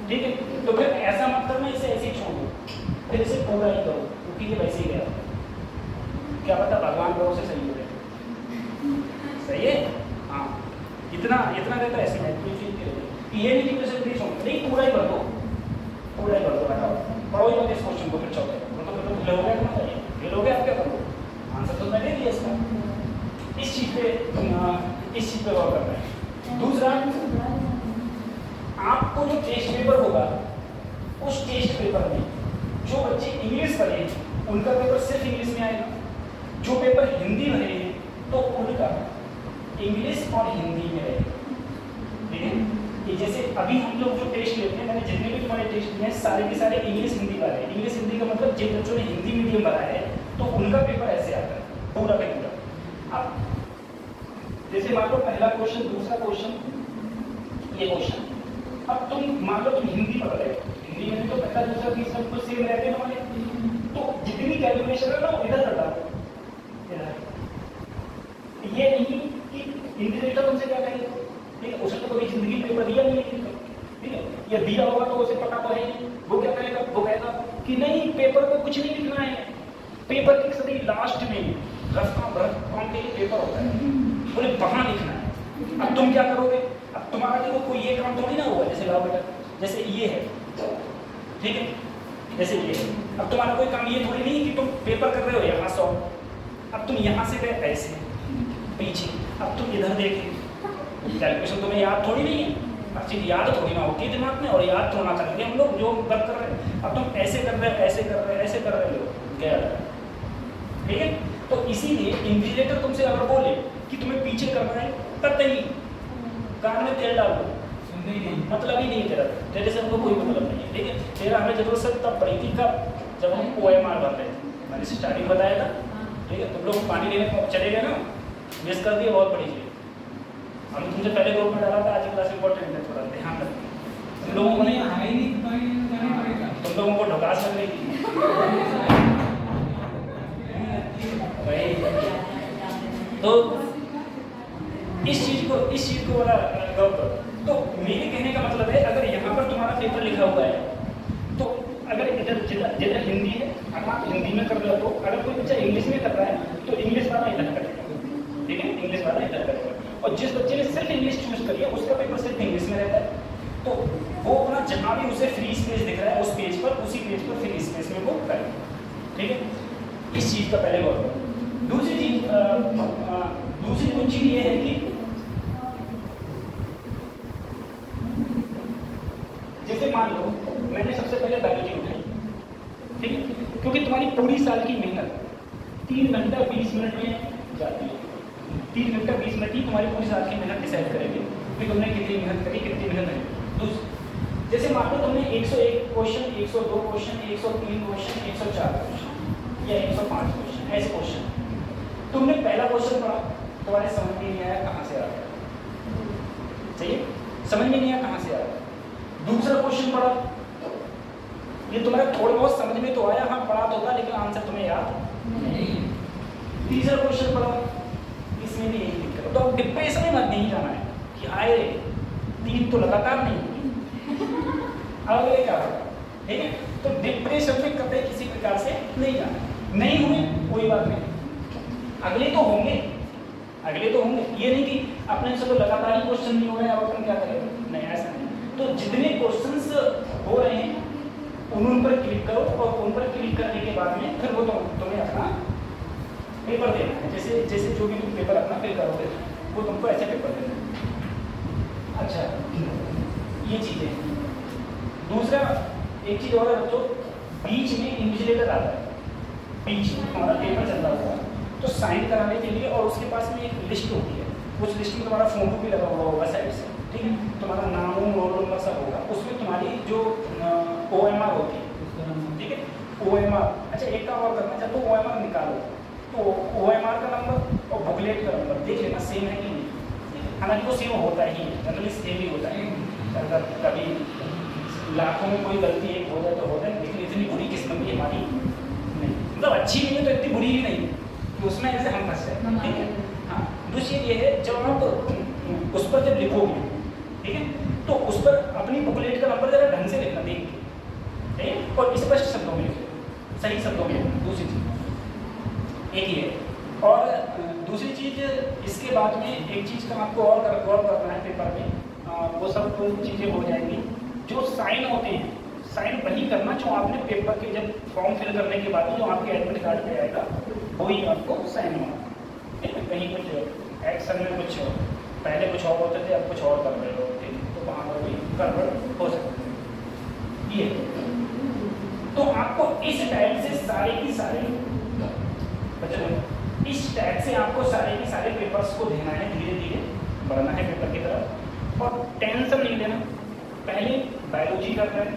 ठीक है। तो फिर ऐसा मत करना, इसे ऐसे ही छोड़ दो, फिर इसे पूरा ही करो, क्योंकि ये वैसे ही गया, क्या पता भगवान को उसे सही हो जाए, सही है। हाँ, इतना रहता है ऐसे में, ये नहीं कि नहीं छोड़, नहीं पूरा ही भर दो, पूरा ही भर दो, हटाओ, पढ़ो ही मत इस क्वेश्चन को, फिर चौथे तो फेल हो गया, फेल हो गया, आप क्या करो, आंसर तो मैं दे दिया इसका। इस चीज़ पे गौर करना है। दूसरा, आपको जो टेस्ट पेपर होगा उस टेस्ट पेपर में जो बच्चे इंग्लिश पढ़े हैं उनका पेपर सिर्फ इंग्लिश में आएगा, जो पेपर हिंदी भरे हैं तो उनका इंग्लिश और हिंदी में रहेगा, ठीक है। ये जैसे अभी हम लोग जो टेस्ट लेते हैं, मैंने जितने भी तुम्हारे टेस्ट दिए हैं सारे के सारे इंग्लिश हिंदी वाले हैं। इंग्लिश हिंदी का मतलब जिन बच्चों ने हिंदी मीडियम भरा है तो उनका पेपर ऐसे आता है पूरा का पूरा। अब जैसे मान लो पहला क्वेश्चन, दूसरा क्वेश्चन, ये क्वेश्चन, अब तुम मान लो तुम हिंदी पढ़ रहे हो, हिंदी में तो पहला दूसरा तीसरा कुछ सेम रहते हैं हमारे, तो जितनी कैलकुलेशन है ना वो इधर कर डालो, ये नहीं कि इंटीग्रेटर तुमसे क्या कहेंगे, ठीक है, उसने तो कभी जिंदगी में पेपर दिया नहीं है, ठीक है, या दिया होगा तो उसे पता तो है, वो क्या करेगा, वो कहेगा कि नहीं पेपर पे कुछ नहीं लिखना है, पेपर की सदी लास्ट में रफ काम के लिए पेपर होता है, बोले वहाँ लिखना है। अब तुम क्या करोगे, अब तुम्हारा देखो कोई ये काम थोड़ी ना होगा, जैसे लाओ बेटा, जैसे ये है, ठीक है, जैसे ये है, अब तुम्हारा कोई काम ये थोड़ी नहीं कि तुम पेपर कर रहे हो यहाँ 100, अब तुम यहाँ से गए ऐसे पीछे, अब तुम इधर देखे, कैलकुलेशन तुम्हें याद थोड़ी नहीं है, हर चीज़ याद थोड़ी ना होती है दिमाग में, और याद तो ना करेंगे हम लोग जो वर्क कर रहे हैं। अब तुम ऐसे कर रहे हो, ऐसे कर रहे हो, ऐसे कर रहे हो, क्या ठीक है। तो इसीलिए इन्विजिलेटर तुमसे अगर बोले कि तुम्हें पीछे करना है, कतई कान में तेल डाल दो, मतलब ही नहीं तेरा, तेरे से हमको कोई मतलब नहीं है, ठीक है। तेरा हमें जरूरत सब तब पड़ी थी कब, जब हम OMR भर रहे थे, मैंने स्टार्टिंग बताया था, ठीक है। तुम लोग पानी लेने चले गए ना, मिस कर दिए बहुत बड़ी चीज़। हम तुमसे पहले ग्रुप में डाला था, आज की क्लास इंपॉर्टेंट है, थोड़ा ध्यान रखना। तुम लोगों को नहीं, तुम लोगों को ढकास लगने की तो इस चीज़ को बड़ा गौर करो। तो मेरे कहने का मतलब है, अगर यहाँ पर तुम्हारा पेपर लिखा हुआ है, तो अगर इधर जिधर हिंदी है, अगर आप हिंदी में कर रहे हो, तो अगर कोई बच्चा इंग्लिश में कर रहा है तो इंग्लिश वाला इधर करेगा, ठीक है, इंग्लिश वाला इधर करेगा। और जिस बच्चे ने सिर्फ इंग्लिश चूज करी है, उसका पेपर सिर्फ इंग्लिश में रहता है, तो वो अपना जहाँ भी उसे फ्री स्पेस दिख रहा है उस पेज पर, उसी पेज पर फ्री स्पेस में वो करेगा, ठीक है। इस चीज़ का पहले गौर करो। दूसरी कुछ चीज़ ये है कि जैसे मान लो मैंने सबसे पहले बायोलॉजी उठाई, ठीक है, क्योंकि तुम्हारी पूरी साल की मेहनत 3 घंटा 20 मिनट में जाती है। 3 घंटा 20 मिनट ही तुम्हारी पूरी साल की मेहनत डिसाइड करेंगे कि तुमने कितनी मेहनत करी, कितनी मेहनत नहीं। जैसे मान लो तुमने 101 क्वेश्चन, 102 क्वेश्चन, 103 क्वेश्चन, 104 क्वेश्चन या 105 क्वेश्चन, ऐसे क्वेश्चन तुमने पहला क्वेश्चन पढ़ा, तुम्हारे समझ में नहीं आया कहाँ से आ गया, सही है, समझ में नहीं आया कहाँ से आ गया। दूसरा क्वेश्चन पढ़ा, ये तुम्हारे थोड़ा बहुत समझ में तो आया, हाँ पढ़ा तो था, लेकिन आंसर तुम्हें याद नहीं। तीसरा क्वेश्चन पढ़ा, इसमें भी यही दिक्कत। तो अब डिप्रेशन में मत नहीं जाना है कि आए 3 तो लगातार नहीं अगले क्या होगा, ठीक है। तो डिप्रेशन में कभी किसी प्रकार से नहीं जाना, नहीं हुए कोई बात नहीं, अगले तो होंगे, ये नहीं कि अपने से तो लगातार ही क्वेश्चन नहीं हो रहे, अब अपन क्या करेंगे, नहीं, ऐसा नहीं। तो जितने क्वेश्चंस हो रहे हैं उन पर क्लिक करो, और उन पर क्लिक करने के बाद में फिर वो तुम्हें अपना पेपर देना है। जैसे जो भी तुम पेपर अपना फिल करोगे वो तुमको ऐसे पेपर देना है। अच्छा, ये चीज़ें। दूसरा एक चीज़ और है, तो बीच में इन्विजिलेटर आता है, बीच में हमारा पेपर चल रहा होगा तो साइन कराने के लिए, और उसके पास में एक लिस्ट होती है, उस लिस्ट में तुम्हारा फोटो भी लगा हुआ होगा साइड से, ठीक है, तुम्हारा नाम, रोल नंबर सब होगा, उसमें तुम्हारी जो OMR होती है, ठीक है, OMR। अच्छा, एक काम और करना चाहते हो, OMR निकालो, तो OMR का नंबर और बुकलेट का नंबर देख लेना सेम है कि नहीं। हालांकि वो सेम होता ही है, जनरली सेम ही होता है, अगर कभी लाखों में कोई गलती एक हो जाए तो होता है, लेकिन इतनी बुरी किस्मत भी हमारी नहीं, मतलब अच्छी नहीं है तो इतनी बुरी भी नहीं कि उसमें ऐसे हम फंस जाए, ठीक है। हाँ, दूसरी ये है, जब आप उस पर जब लिखोगे, ठीक है, तो उस पर अपनी बुकलेट का नंबर जरा ढंग से लिखना, देख के, ठीक है, और स्पष्ट शब्दों में लिखो, सही शब्दों में। दूसरी चीज़ एक ही है। और दूसरी चीज़, इसके बाद में एक चीज़ का आपको और गौर करना है पेपर में, वो सब चीज़ें हो जाएंगी। जो साइन होते हैं, साइन वही करना जो आपने पेपर के जब फॉर्म फिल करने के बाद जो आपके एडमिट कार्ड पे आएगा वही आपको साइन होना, ठीक है। कहीं कुछ एक्शन में कुछ पहले कुछ और होते थे, अब कुछ और कर रहे हो, ठीक है, तो वहाँ पर भी गड़बड़ हो सकती है। ये तो आपको इस टाइप से सारे की सारे इस टाइप से आपको सारे के सारे पेपर्स को देना है, धीरे धीरे बढ़ना है पेपर की तरफ, और टेंशन नहीं लेना। पहले बायोलॉजी कर रहे हैं,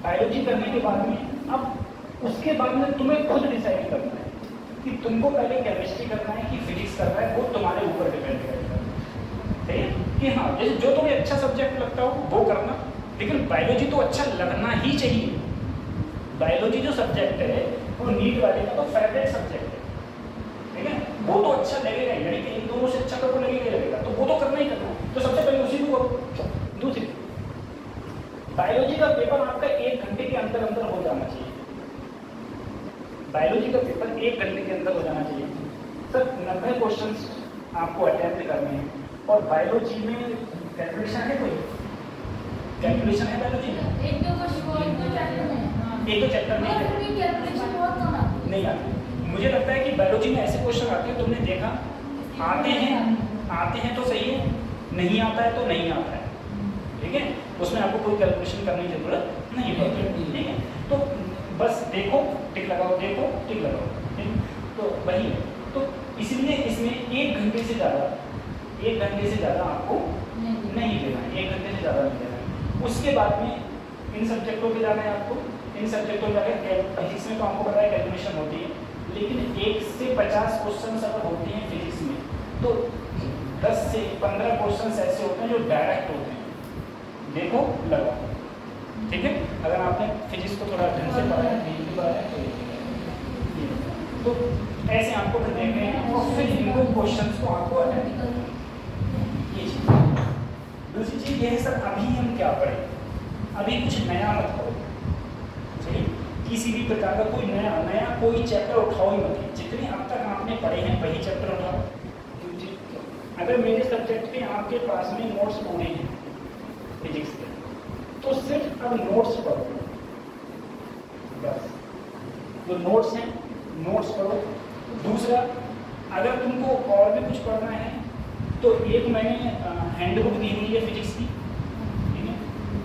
बायोलॉजी करने के बाद में अब उसके बाद में तुम्हें खुद डिसाइड करना है कि तुमको पहले केमिस्ट्री करना है कि फिजिक्स करना है, वो तुम्हारे ऊपर डिपेंड करेगा, ठीक है। कि हाँ, जैसे जो तुम्हें अच्छा सब्जेक्ट लगता हो वो करना, लेकिन बायोलॉजी तो अच्छा लगना ही चाहिए। बायोलॉजी जो सब्जेक्ट है वो नीट वाले का तो फेवरेट सब्जेक्ट है, ठीक है, वो तो अच्छा लगेगा ही, यानी कि इन दोनों से अच्छा तो लगेगा ही लगेगा, तो वो तो करना ही करना है। तो सबसे पहले उसी को। दूसरी, बायोलॉजी का पेपर आपका 1 घंटे के अंदर हो जाना चाहिए। बायोलॉजी का पेपर 1 घंटे के अंदर हो जाना चाहिए। सर 90 क्वेश्चंस आपको अटेम्प्ट करने हैं, और बायोलॉजी में कैलकुलेशन है, कोई कैलकुलेशन है बायोलॉजी में? एक दो चैप्टर नहीं आते। मुझे लगता है कि बायोलॉजी में ऐसे क्वेश्चन आते हैं, तुमने देखा, आते हैं तो सही है, नहीं आता है तो नहीं आता है, ठीक है, उसमें आपको कोई कैलकुलेशन करने की जरूरत नहीं पड़ती, ठीक है। तो बस देखो टिक लगाओ, देखो टिक लगाओ, ठीक है। तो वही है, तो इसलिए इसमें 1 घंटे से ज़्यादा आपको नहीं देना है, 1 घंटे से ज़्यादा नहीं देना है। उसके बाद में इन सब्जेक्टों पे जाना है आपको, इन सब्जेक्टों में जाकर फिजिक्स में तो आपको पता है कैलकुलेशन होती है, लेकिन 1 से 50 क्वेश्चन अगर होते हैं फिजिक्स में, तो 10 से 15 क्वेश्चन ऐसे होते हैं जो डायरेक्ट होते हैं, देखो लगाओ, ठीक है। अगर आपने फिजिक्स को थोड़ा ढंग से पढ़ा है तो ऐसे आपको देखने हैं और फिर इनको क्वेश्चंस को आपको अटेंड करना है। ये चीज़ दूसरी चीज़ ये है सर, अभी हम क्या पढ़ें, अभी कुछ नया मत करो, सही। किसी भी प्रकार का कोई नया कोई चैप्टर उठाओ ही मत, जितने अब तक आपने पढ़े हैं वही चैप्टर उठाओ। अगर मेरे सब्जेक्ट के आपके पास में नोट्स पूरे हैं फिजिक्स के, तो सिर्फ अब नोट्स पढ़ो, बस जो नोट्स हैं नोट्स पढ़ो। दूसरा, अगर तुमको और भी कुछ पढ़ना है तो एक मैंने हैंडबुक दी हुई है फिजिक्स की, ठीक है,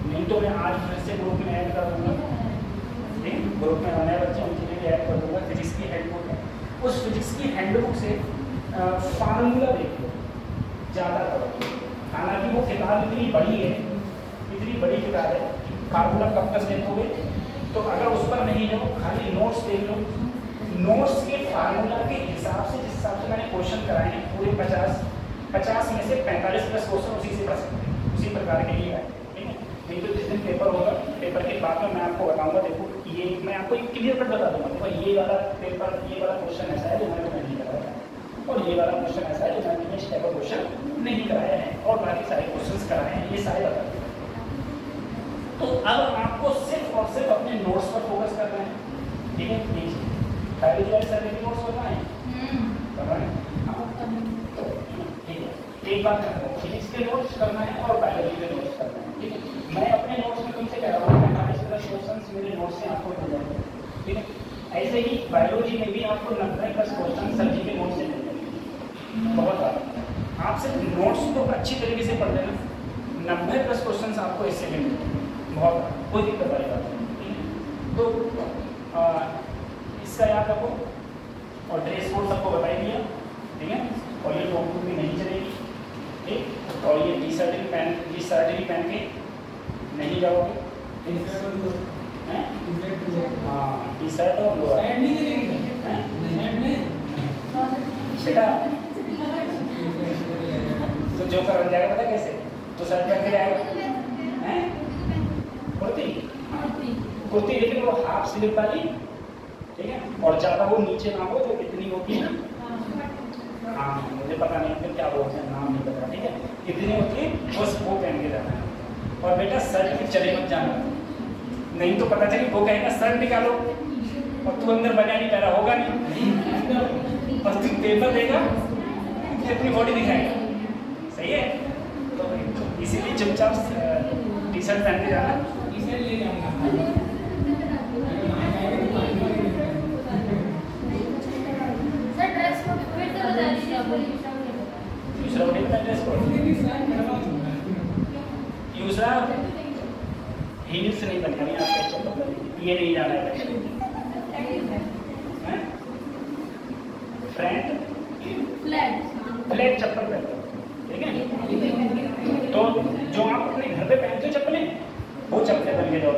नहीं तो मैं आज फिर से ग्रुप में ऐड कर दूँगा, ठीक है, ग्रुप में नए बच्चे उनके लिए ऐड कर दूँगा। फिजिक्स की हैंडबुक है, उस फिजिक्स की हैंडबुक से फार्मूला देख लो, ज़्यादा पढ़ो। हालांकि वो किताब इतनी बड़ी है, इतनी बड़ी किताब है, फार्मूला कब तक देखोगे, तो अगर उस पर नहीं जाओ, खाली नोट्स देख लो। नोट्स के फार्मूला के हिसाब से, जिस हिसाब से मैंने क्वेश्चन कराए हैं पूरे 50 में से 45 प्लस क्वेश्चन उसी से कर सकते हैं, उसी प्रकार के लिए आए, ठीक है। नहीं तो जिस दिन पेपर होगा, पेपर के बाद में मैं आपको बताऊंगा, देखो ये मैं आपको एक क्लियर कट बता दूंगा, देखो ये वाला पेपर, ये वाला क्वेश्चन ऐसा है जो मैंने नहीं कराया है, और ये वाला क्वेश्चन ऐसा है जो मैंने इस टाइप का क्वेश्चन नहीं कराया है, और बाकी सारे क्वेश्चन कराए हैं, ये सारे बता दूँगा। तो अब आपको सिर्फ और सिर्फ अपने नोट्स पर फोकस करना है, ठीक है। बायोलॉजी वाले सर के नोट्स करना है, ठीक है। एक बात करना है, फिजिक्स के नोट्स करना है और बायोलॉजी के नोट्स करना है, ठीक है। मैं अपने नोट्स में तुमसे कह रहा हूँ, 45 क्वेश्चन मेरे नोट्स से आपको मिल जाएंगे, ठीक है। ऐसे ही बायोलॉजी में भी आपको 90+ क्वेश्चन सर जी के नोट्स से मिल जाएंगे, बहुत ज़्यादा। आप सिर्फ नोट्स को अच्छी तरीके से पढ़ लेना, 90+ क्वेश्चन आपको इससे मिल जाएंगे, बहुत कोई दिक्कत वाली बात नहीं। तो इसका याद रखो, और ड्रेस कोड सबको बता ही दिया, ठीक है। और ये टोपी भी नहीं चलेगी, ठीक, और ये टी शर्ट भी पहन के नहीं जाओगे, हाँ टी शर्ट और लोअर बेटा, तो जो कर जाएगा पता कैसे, तो शर्ट पहन के जाएगा, कुर्ती, लेकिन वो हाफ स्लीव वाली, ठीक है, और ज़्यादा वो नीचे ना हो, जो इतनी होती है ना, हाँ मुझे पता नहीं फिर क्या बोलते हैं, नाम नहीं पता, ठीक है, इतनी होती है, बस वो पहन के जाना है। और बेटा शर्ट भी चले मत जाना, नहीं तो पता चले वो कहेगा शर्ट निकालो और तू अंदर बना नहीं पहना होगा नहीं, और तू पेपर देगा तो अपनी बॉडी दिखाएगा, सही है। तो इसीलिए चुपचाप टी शर्ट पहन के जाना, ले जाऊँगा दूसरा हील्स नहीं बननी है, ये नहीं जाना है, फ्लैट चप्पल पहनते, ठीक है। तो जो आप अपने घर पे पहनते हो चप्पलें, वो चप्पलें पहन के जाओ।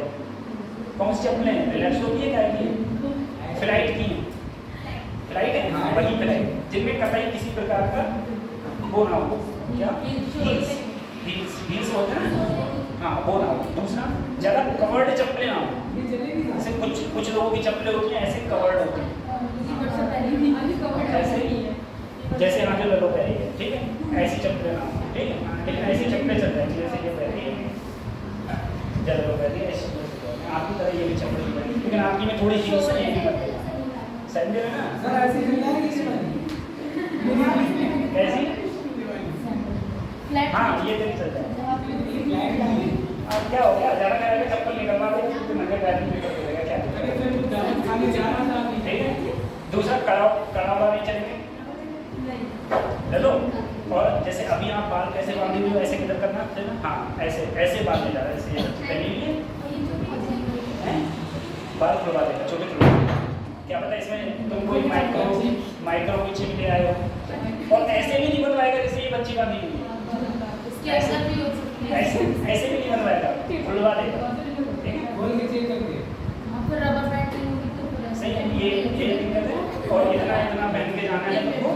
कौन सी चप्पलें, रिलैक्स होती है, क्या की फ्लाइट की, फ्लाइट है, हाँ वही फ्लाइट, जिनमें कतई किसी प्रकार का वो ना हो, क्या हील्स होते हैं ना, हाँ वो ना हो। दूसरा, ज़्यादा कवर्ड चप्पलें ना हो, जैसे कुछ लोगों की चप्पलें होती हैं ऐसे कवर्ड होती हैं, जैसे यहाँ जो लोग पहनी है, ठीक है, ऐसी चप्पलें ना हो, ठीक है, लेकिन ऐसी चप्पलें चल जाएंगी जैसे ये पहनी है, ज़्यादा लोग पहनी है ऐसी, आपकी तरह ये भी चप्पल पहनी, लेकिन आपकी में थोड़ी हील्स है, ये भी करते हैं, सैंडल है ना सर, ऐसी कैसी, हाँ ये तो चल जाएगा। अब क्या हो गया, ज़्यादा करेंगे चप्पल निकलवा दो, तो नजर गाड़ी निकल देगा, क्या ठीक है। दूसरा कड़ा नहीं चलेंगे, चलो और जैसे अभी आप बाल कैसे बांधे हुए हो, ऐसे किधर करना है ना, हाँ ऐसे ऐसे बांधे जा रहा है, ऐसे ये पहले लिए बाल खुलवा देगा, छोटे छोटे, क्या पता इसमें तुम कोई माइक्रो कोई चिप ले आए हो, और ऐसे भी नहीं बनवाएगा जैसे ये बच्ची बांधी हुई है, ऐसे भी नहीं बनवाएगा, खुलवा देगा, सही है। ये दिक्कत है, और इतना पहन के जाना है तुमको,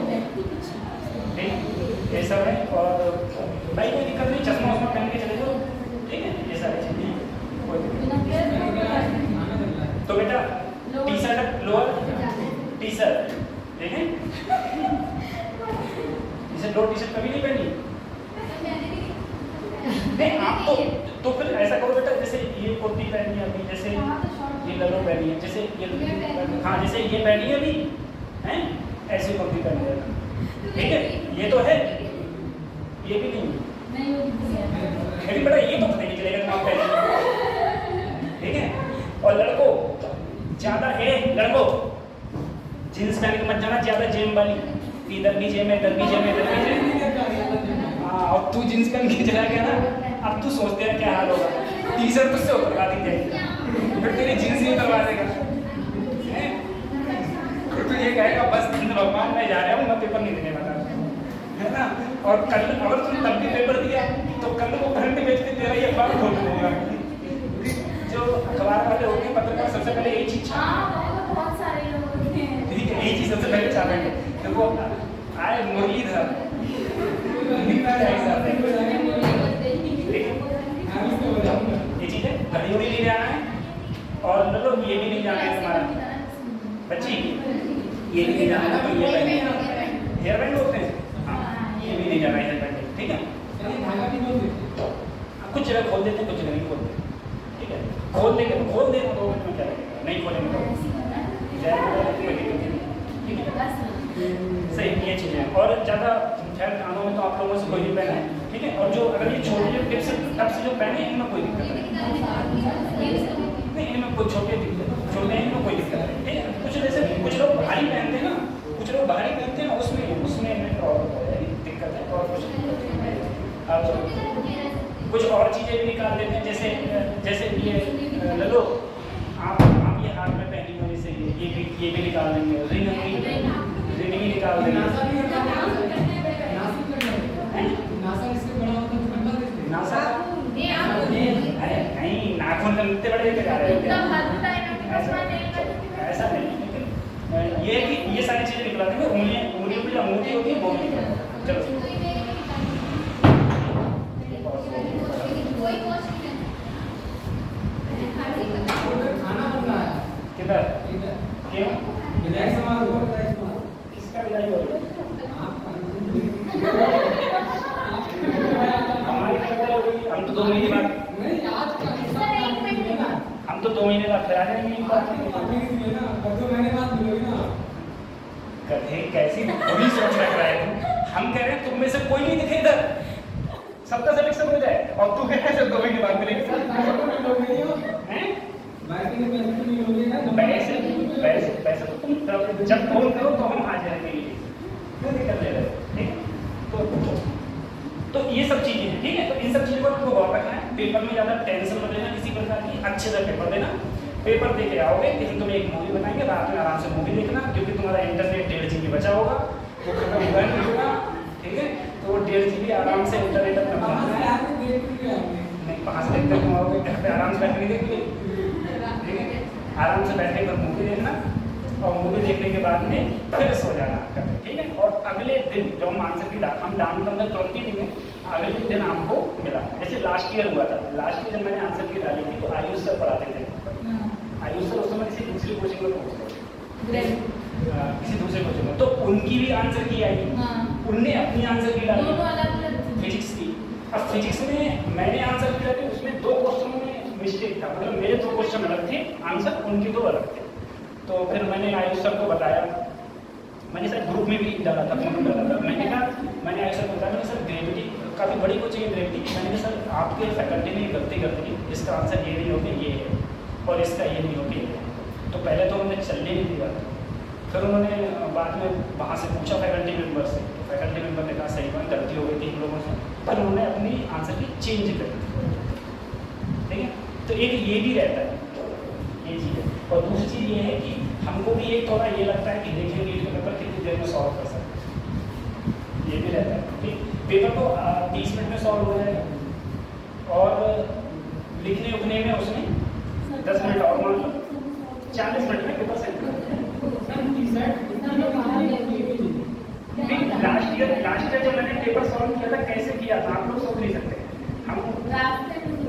ठीक ये सब है। और भाई कोई दिक्कत नहीं, चश्मा उस्मा पहन के चले जाओ, ठीक है, ये सारी चीजें कोई दिक्कत। तो बेटा T shirt lower T shirt, ठीक है, इसे लोअर टी शर्ट कभी नहीं पहनी नहीं आप तो फिर ऐसा करो बेटा, जैसे ये कुर्ती पहनी है अभी, जैसे ये ललो पहनी है, जैसे ये हाँ जैसे ये पहनी है अभी हैं, ऐसी कुर्ती पहनी है, ठीक है, ये तो है, ये भी नहीं लेकिन बेटा ये तो पता नहीं चलेगा तुम पहने, ठीक है। और लड़कों ज्यादा है, लड़कों जींस पहन के मत जाना ज्यादा जेम वाली, इधर भी जेम है, इधर भी जेम है, इधर भी जेम। हाँ और तू जींस पहन के चला गया ना, अब तू सोचते हैं क्या हाल होगा, टी शर्ट तुझसे उतरवा दी जाएगी, फिर तेरी जींस ही उतरवा देगा, फिर तू ये कहेगा बस भगवान मैं जा रहा हूँ, मैं पेपर नहीं देने वाला, है ना। और कल अगर तुम तब भी पेपर दिया तो कल को करंट बेचते तेरा ये अखबार खोल दूंगा। जो अखबार वाले होते हैं पत्रकार सबसे पहले यही चीज बहुत सारे लोग होते हैं, ठीक है, यही चीज सबसे पहले छापेंगे, तो वो आए मुरलीधर ये चीज है। घड़ी उड़ी नहीं जाना है, और मतलब ये भी नहीं जाना है तुम्हारा बच्ची, ये भी नहीं जाना है, तो ये हेयर बैंड होते हैं, हाँ ये भी नहीं जाना है हेयर बैंड, ठीक है। कुछ जगह खोल देते हैं, कुछ जगह नहीं खोलते, ठीक है, खोल देंगे तो खोल देना, 2 मिनट में क्या लगेगा, नहीं खोलेंगे तो ठीक है, सही ये चीज़ें। और ज़्यादा खैर कानों में तो आप लोगों से कोई नहीं पहना है, ठीक है, और जो अगर ये छोटे टिप्स तब से जो पहने इनमें कोई दिक्कत नहीं, इनमें कोई छोटे हैं, इनमें कोई दिक्कत नहीं, ठीक है। कुछ जैसे कुछ लोग भारी पहनते हैं ना, कुछ लोग भारी पहनते हैं ना, उसमें इनमें प्रॉब्लम है, दिक्कत है, और कुछ कुछ और चीज़ें भी निकाल देते हैं, जैसे ये ललो आप ये हाथ में पहनी हो, जैसे ये भी निकाल देंगे, रिंग भी निकाल देंगे, नासा अरे नहीं, नाखून तो इतने बड़े लेके जा रहे हैं, ऐसा नहीं, लेकिन ये कि ये सारी चीजें निकला देंगे, उंगलियों की जो अंगूठी होती है वो भी निकला। चलो किधर क्यों किसका विदाई हो रही है, हम तो 2 महीने बाद, हम तो 2 महीने बाद फिर आ जाएंगे, गधे कैसी बुरी सोच रख रहा है तुम, हम कह रहे हैं तुम में से कोई नहीं दिखे इधर, सबका सिलेक्शन हो जाए, और तू कह रहे हैं 2 महीने बाद मिलेगी, पैसे तो तुम जब फोन करो तो हम आ जाएंगे, कोई दिक्कत नहीं है, ठीक। तो ये सब चीजें हैं, ठीक है। तो इन सब चीजों पर आपको गौर रखना है, पेपर में ज्यादा टेंशन मत लेना किसी प्रकार की, अच्छे से पेपर देना, पेपर दे के आओगे कि हम तुम्हें एक मूवी बनाएंगे, रात में आराम से मूवी देखना, क्योंकि तुम्हारा इंटरनेट 1.5 GB बचा होगा, वो खत्म हुआ नहीं होगा, ठीक है। तो 1.5 GB आराम से इंटरनेट अपना नहीं, 5 दिन तक तुम आओगे घर पे आराम से बैठ के देखोगे, ठीक है, आराम से बैठे कर मूवी देखना, और मूवी देखने के बाद में फिर सो जाना, ठीक है। और अगले दिन जो हम आंसर की हम डाउन करना तुरंत ही नहीं, अगले दिन आपको मिला, जैसे लास्ट ईयर हुआ था, लास्ट ईयर जब मैंने आंसर की डाली थी तो आयुष सर पढ़ाते थे, आयुष सर उस समय किसी दूसरी कोचिंग में पहुंचते, किसी दूसरे कोचिंग में, तो उनकी भी आंसर की आई, उनने अपनी आंसर की डाली फिजिक्स की। अब फिजिक्स में मैंने आंसर की डाली, उसमें 2 क्वेश्चनों में मिस्टेक था, मतलब मेरे 2 क्वेश्चन अलग थे, आंसर उनके 2 अलग थे। तो फिर मैंने आयुष सर को बताया, मैंने सर ग्रुप में भी डाला था, फोटो डाला था, मैंने कहा, मैंने आयुष सर को बताया, मैंने सर ग्रेविटी काफ़ी बड़ी कोचिंग है ग्रेविटी, मैंने कहा सर आपके फैकल्टी ने गलती कर दी, इसका आंसर ये नहीं हो के ये है, और इसका ये नहीं हो के ये है। तो पहले तो उन्होंने चलने नहीं दिया, फिर उन्होंने बाद में वहाँ से पूछा फैकल्टी मेम्बर से, फैकल्टी मेंबर ने कहा सही बात, गलती हो गई थी हम लोगों से, पर उन्होंने अपनी आंसर की चेंज कर दी। ठीक है, तो एक ये भी रहता है, ये चीज़ है। और दूसरी चीज़ ये है कि हमको भी एक थोड़ा ये लगता है कि देखिए नीट का पेपर कितनी देर में सॉल्व कर सकते हैं, ये भी रहता है। ठीक, पेपर तो 30 मिनट में सॉल्व हो जाएगा और लिखने उखने में उसमें 10 मिनट और मान लो, 40 मिनट में पेपर सेट कर। लास्ट ईयर जब मैंने पेपर सॉल्व किया था, कैसे किया था आप लोग सोच नहीं सकते। हम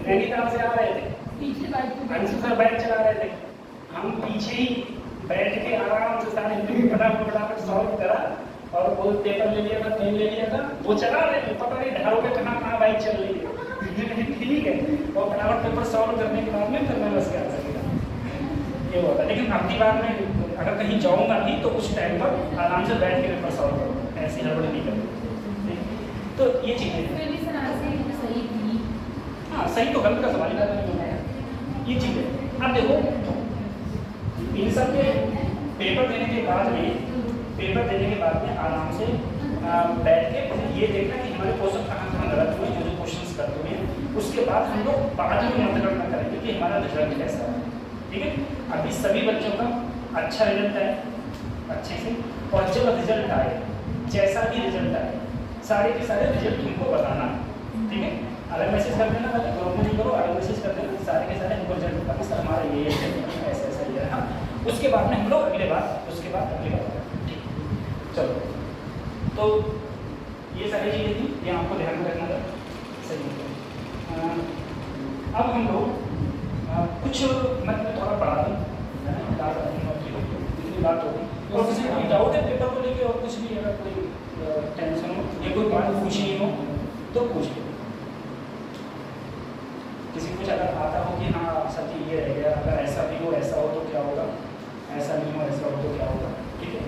नैनीताल से आ रहे थे, अंशु सर बाइक चला रहे थे, हम पीछे ही बैठ के आराम से सारे फटाफट सॉल्व करा और वो पेपर ले लिया था, पेन ले लिया था, वो चला रहे थे, पता नहीं ढाल के कहाँ बाइक चल रही है। ठीक है, और फटाफट पेपर सॉल्व करने के बाद में फिर मैं बस के आंसर किया, ये होता है। लेकिन अगली बार मैं अगर कहीं जाऊँगा भी तो उस टाइम पर आराम से बैठ के पेपर सॉल्व करूँगा, ऐसी हड़बड़ी नहीं करूँगा। तो ये चीज़ें, हाँ सही तो गलत का सवाल ही नहीं होता है, ये चीज़ है। अब देखो इन सब के पेपर देने के बाद में आराम से बैठ के ये देखना कि हमारे क्वेश्चन कहाँ गलत हुए, जो क्वेश्चन करते हुए उसके बाद हम लोग बाद में मतगणना करेंगे कि हमारा रिजल्ट कैसा है। ठीक है, अभी सभी बच्चों का अच्छा रिजल्ट आए अच्छे से, और जब रिजल्ट आए, जैसा भी रिजल्ट आए, सारे के सारे रिजल्ट तुमको बताना। ठीक है, अलग मैसेज कर देना, पहले ग्रुप में नहीं करो, अलग मैसेज कर देना, सारे के सारे हमको रिजल्ट बताना, सर हमारा ये ऐसा ऐसा ही है। हाँ, उसके बाद में हम लोग अगली बात ठीक, चलो। तो ये सारी चीज़ें थी, ये आपको ध्यान में रखना था। सही, अब हम लोग कुछ मैं थोड़ा पढ़ा दूँ, इतनी बात होगी। और किसी को डाउट है पेपर को लेके, और कुछ भी अगर कोई टेंशन हो या कोई बात पूछनी हो तो पूछ लो। किसी को कुछ अगर आता हो कि हाँ सच ये रह गया, अगर ऐसा भी हो, ऐसा हो तो क्या होगा, ऐसा नहीं हो, ऐसा हो तो क्या होगा। ठीक है,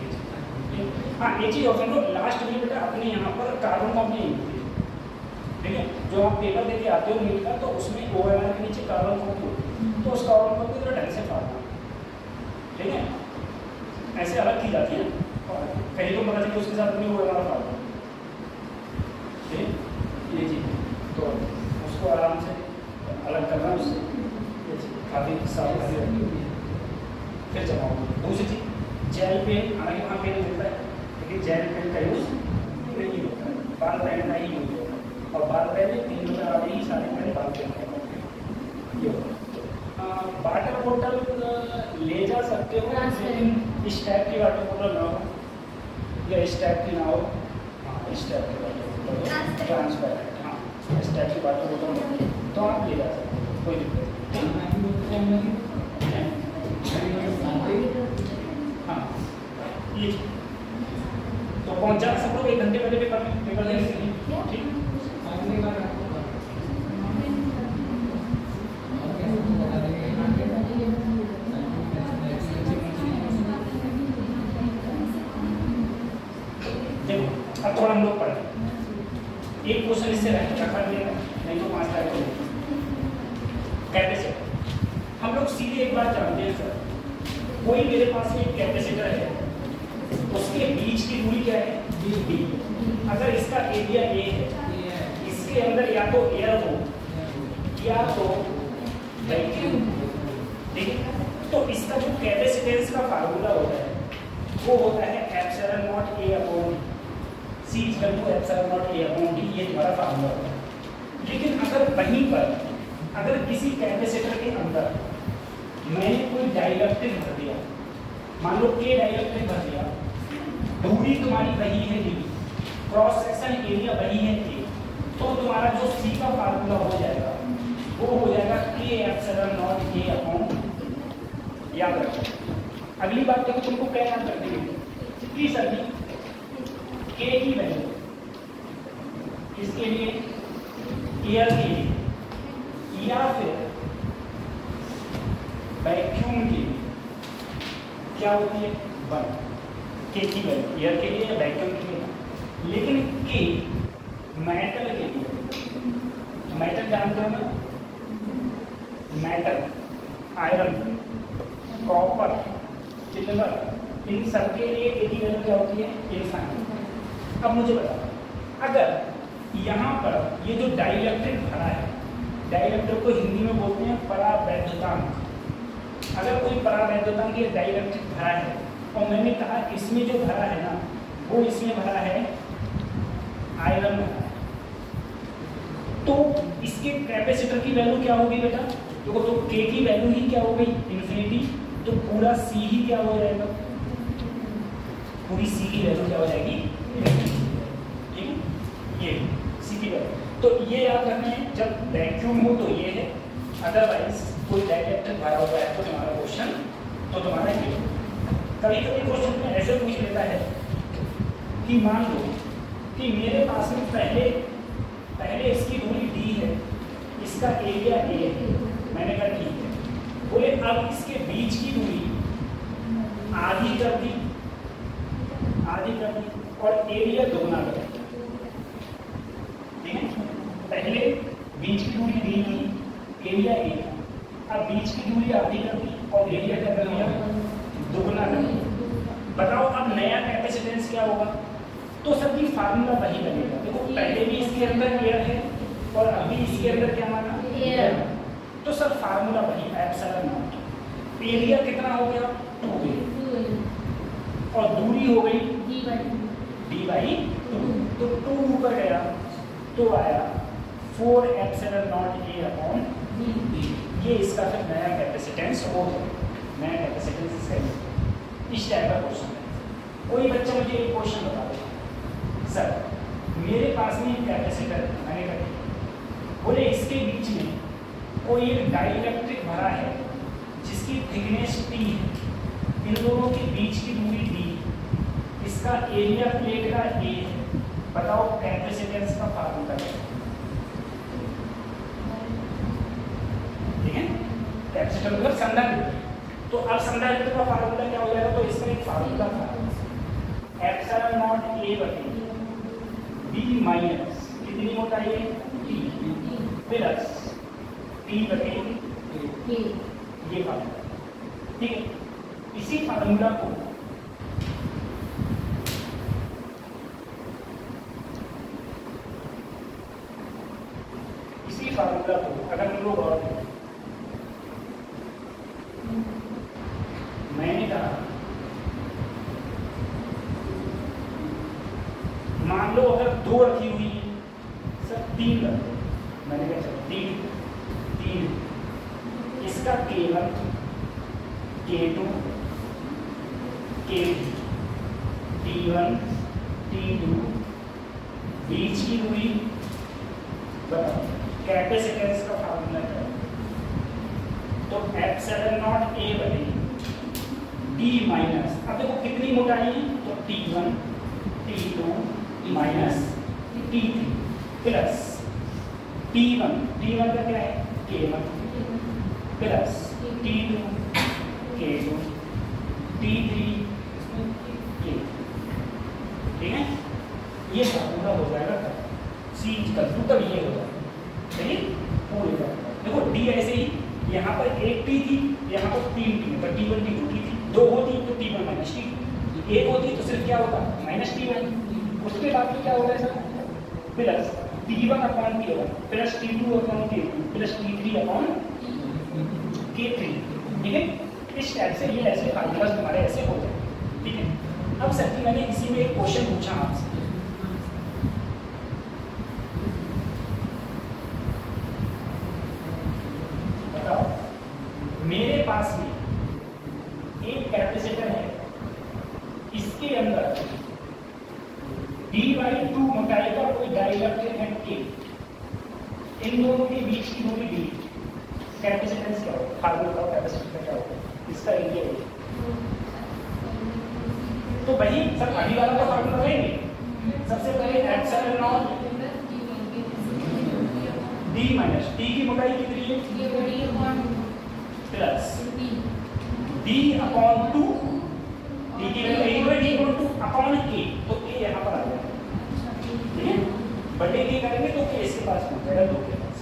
हाँ एक चीज़ और समझो, लास्ट में बेटा अपने यहाँ पर कार्बन कॉपी नहीं होती। ठीक है, जो आप पेपर देके आते हो नीट का, तो उसमें OMR के नीचे कार्बन कॉपी होती है, तो उस कार्बन कॉपी को ढंग से फाड़ना। ठीक है, ऐसे अलग की जाती है, और कहीं तो पता चले उसके साथ में OMR फाड़ना। ठीक है, ये चीज़ तो उसको आराम से अलग करना, उससे काफ़ी साफ करके रखिए, फिर जमाओगे। दूसरी चीज़, जेल पेन, हालांकि वहाँ पेन मिलता है, लेकिन जेल पेन का यूज़ नहीं होता है, बाल पेन का ही यूज़ होता है। और बाल पेन में 3 रुपये आते ही सारे मेरे बाल पेन ये होता है। वाटर बोतल ले जा सकते हो, लेकिन इस टाइप की वाटर बोतल ना हो, या इस टाइप की ना हो। हाँ, इस टाइप की वाटर बोतल ट्रांसपेरेंट, हाँ इस टाइप की वाटर बोतल तो आप ले जा सकते हो, कोई दिक्कत नहीं। हाँ, ये तो पहुँच जा सब लोग 1 घंटे पहले पेपर देने के लिए। ठीक, देखो अब थोड़ा हम लोग पढ़ें। एक क्वेश्चन इससे रखा मिलेगा, नहीं तो 5 लाख कैपेसिटर। हम लोग सीधे एक बात जानते हैं सर, कोई मेरे पास में एक कैपेसिटर है, उसके बीच की दूरी क्या है, D। अगर इसका एरिया A है, इसके अंदर या तो एयर हो या तो वैक्यूम। ठीक है, तो इसका जो कैपेसिटेंस का फार्मूला होता है वो होता है ε0A/d, C=ε0A/d, ये तुम्हारा फार्मूला होता है। लेकिन अगर वहीं पर अगर किसी कैपेसिटर के अंदर मैंने कोई डाइलेक्ट्रिक भर दिया, मान लो K डाइलेक्ट्रिक भर दिया, दूरी तुम्हारी वही है D, क्रॉस सेक्शन एरिया वही है A, तो तुम्हारा जो C का फार्मूला हो जाएगा वो हो जाएगा K=ε0A/d। याद रखो। अगली बात देखो, तुमको क्या याद रखनी है कि सभी K की वैल्यू इसके लिए एयर के लिए या फिर वैक्यूम के लिए क्या होती है 1, K की वैल्यू एयर के लिए या वैक्यूम के लिए। लेकिन K मेटल के लिए, मेटल जानते हो ना, मेटल, आयरन, कॉपर, सिल्वर, इन सब के लिए K की वैल्यू क्या होती है, इनफाइनाइट। अब मुझे बताओ, अगर यहाँ पर ये जो डाइलेक्ट्रिक भरा है, डाइलेक्ट्रिक को हिंदी में बोलते हैं परावैद्युतांक। अगर कोई परावैद्युतांक या डाइलेक्ट्रिक भरा है और मैंने कहा इसमें जो भरा है ना, वो इसमें भरा है आयरन भरा है, तो इसके कैपेसिटर की वैल्यू क्या होगी बेटा? देखो, तो के की वैल्यू ही क्या हो गई? इन्फिनिटी। तो पूरा सी ही क्या हो जाएगा? पूरी सी की वैल्यू क्या हो जाएगी? ठीक है, ये सी की वैल्यू। तो ये याद रखना है, जब वैक्यूम हो तो ये है, अदरवाइज कोई डाइलेक्ट्रिक भरा हुआ है तो तुम्हारा क्वेश्चन तो तुम्हारा ये। कभी कभी क्वेश्चन में ऐसे पूछ लेता है कि मान लो कि मेरे पास में पहले इसकी दूरी डी है, इसका एरिया ए है, मैंने कहा ठीक है, बोले अब इसके बीच की दूरी आधी कर दी और एरिया दोगुना कर दी। ठीक है, पहले बीच की दूरी डी थी, एरिया ए था, अब बीच की दूरी आधी कर दी और एरिया क्या कर दिया? दोगुना कर दिया। बताओ अब नया कैपेसिटेंस क्या होगा? तो सबकी फार्मूला वही बनेगा। देखो, पहले भी इसके अंदर एयर है और अभी इसके अंदर क्या माना? एयर। तो सब फार्मूला वही, एप्सिलॉन नॉट। एरिया कितना हो गया? 2 और दूरी हो गई d/2। तो 2 ऊपर गया तो आया 4 epsilon not a upon d। ये इसका फिर नया कैपेसिटेंस हो गया, नया कैपेसिटेंस इसका इस टाइप का क्वेश्चन है। कोई बच्चा मुझे एक क्वेश्चन बता दे, सर मेरे पास में एक कैपेसिटर, मैंने कहा बोले इसके बीच में कोई एक डाइलेक्ट्रिक भरा है जिसकी थिकनेस t है, इन दोनों के बीच की दूरी d, इसका एरिया प्लेट का a है, बताओ कैपेसिटेंस का फार्मूला क्या है? ठीक है, कैपेसिटर मतलब संधारित्र। तो अब संधारित्र का फार्मूला क्या हो जाएगा? तो इसका एक फार्मूला था, एप्सिलॉन नॉट a बटे b माइनस कितनी मोटाई है? t प्लस t बटे ये फार्मूला। ठीक है, इसी फार्मूला को अगर हम लोग और मैंने कहा मान लो अगर 2 रखी हुई है, सर 3 रख दो, मैंने कहा चलो 3 इसका K1 K2 K3 T1 T2 बीच की दूरी बताओ, कैपेसिटेंस का फार्मूला क्या है? तो एप्सिलॉन नॉट a बटे d माइनस, अब देखो कितनी मोटाई है? तो T1 T2 minus T3 plus T1 का क्या है? K1 plus T2 K2 T3 K। ठीक है, ये फार्मूला हो जाएगा सी का तब ये हो जाएगा। सही, पूरे का देखो d ऐसे ही, यहाँ पर एक t थी, यहाँ पर 3 t, पर T1 T2 t थी, 2 होती तो T1 माइनस T2, 1 होती तो सिर्फ क्या होगा? Minus T1। उसके बाद में क्या होगा sir? Plus T1 upon K1 plus T2 upon K2 plus T3 upon K3। ठीक है, इस टाइप से ये ऐसे फार्मूलाज हमारे ऐसे हो जाए। ठीक है, अब सर कि मैंने इसी में एक क्वेश्चन पूछा आपसे, बताओ मेरे पास में एक कैपेसिटर है, इसके अंदर d/2 मोटाई का कोई डाइलेक्ट्रिक है K, इन दोनों के बीच की दूरी d, कैपेसिटेंस क्या होगा? फार्मूला कैपेसिटर क्या होगा? इसका एरिया है। तो वही सर अभी वाला तो फार्मूला रहेंगे। सबसे पहले epsilon not d minus t की मोटाई कितनी है? प्लस d अपॉन 2, t की वैल्यू d/2 अपॉन k, तो k यहाँ पर आ जाएगा। ठीक है, बटे k करेंगे तो k इसके पास पहुंच जाएगा 2 के पास।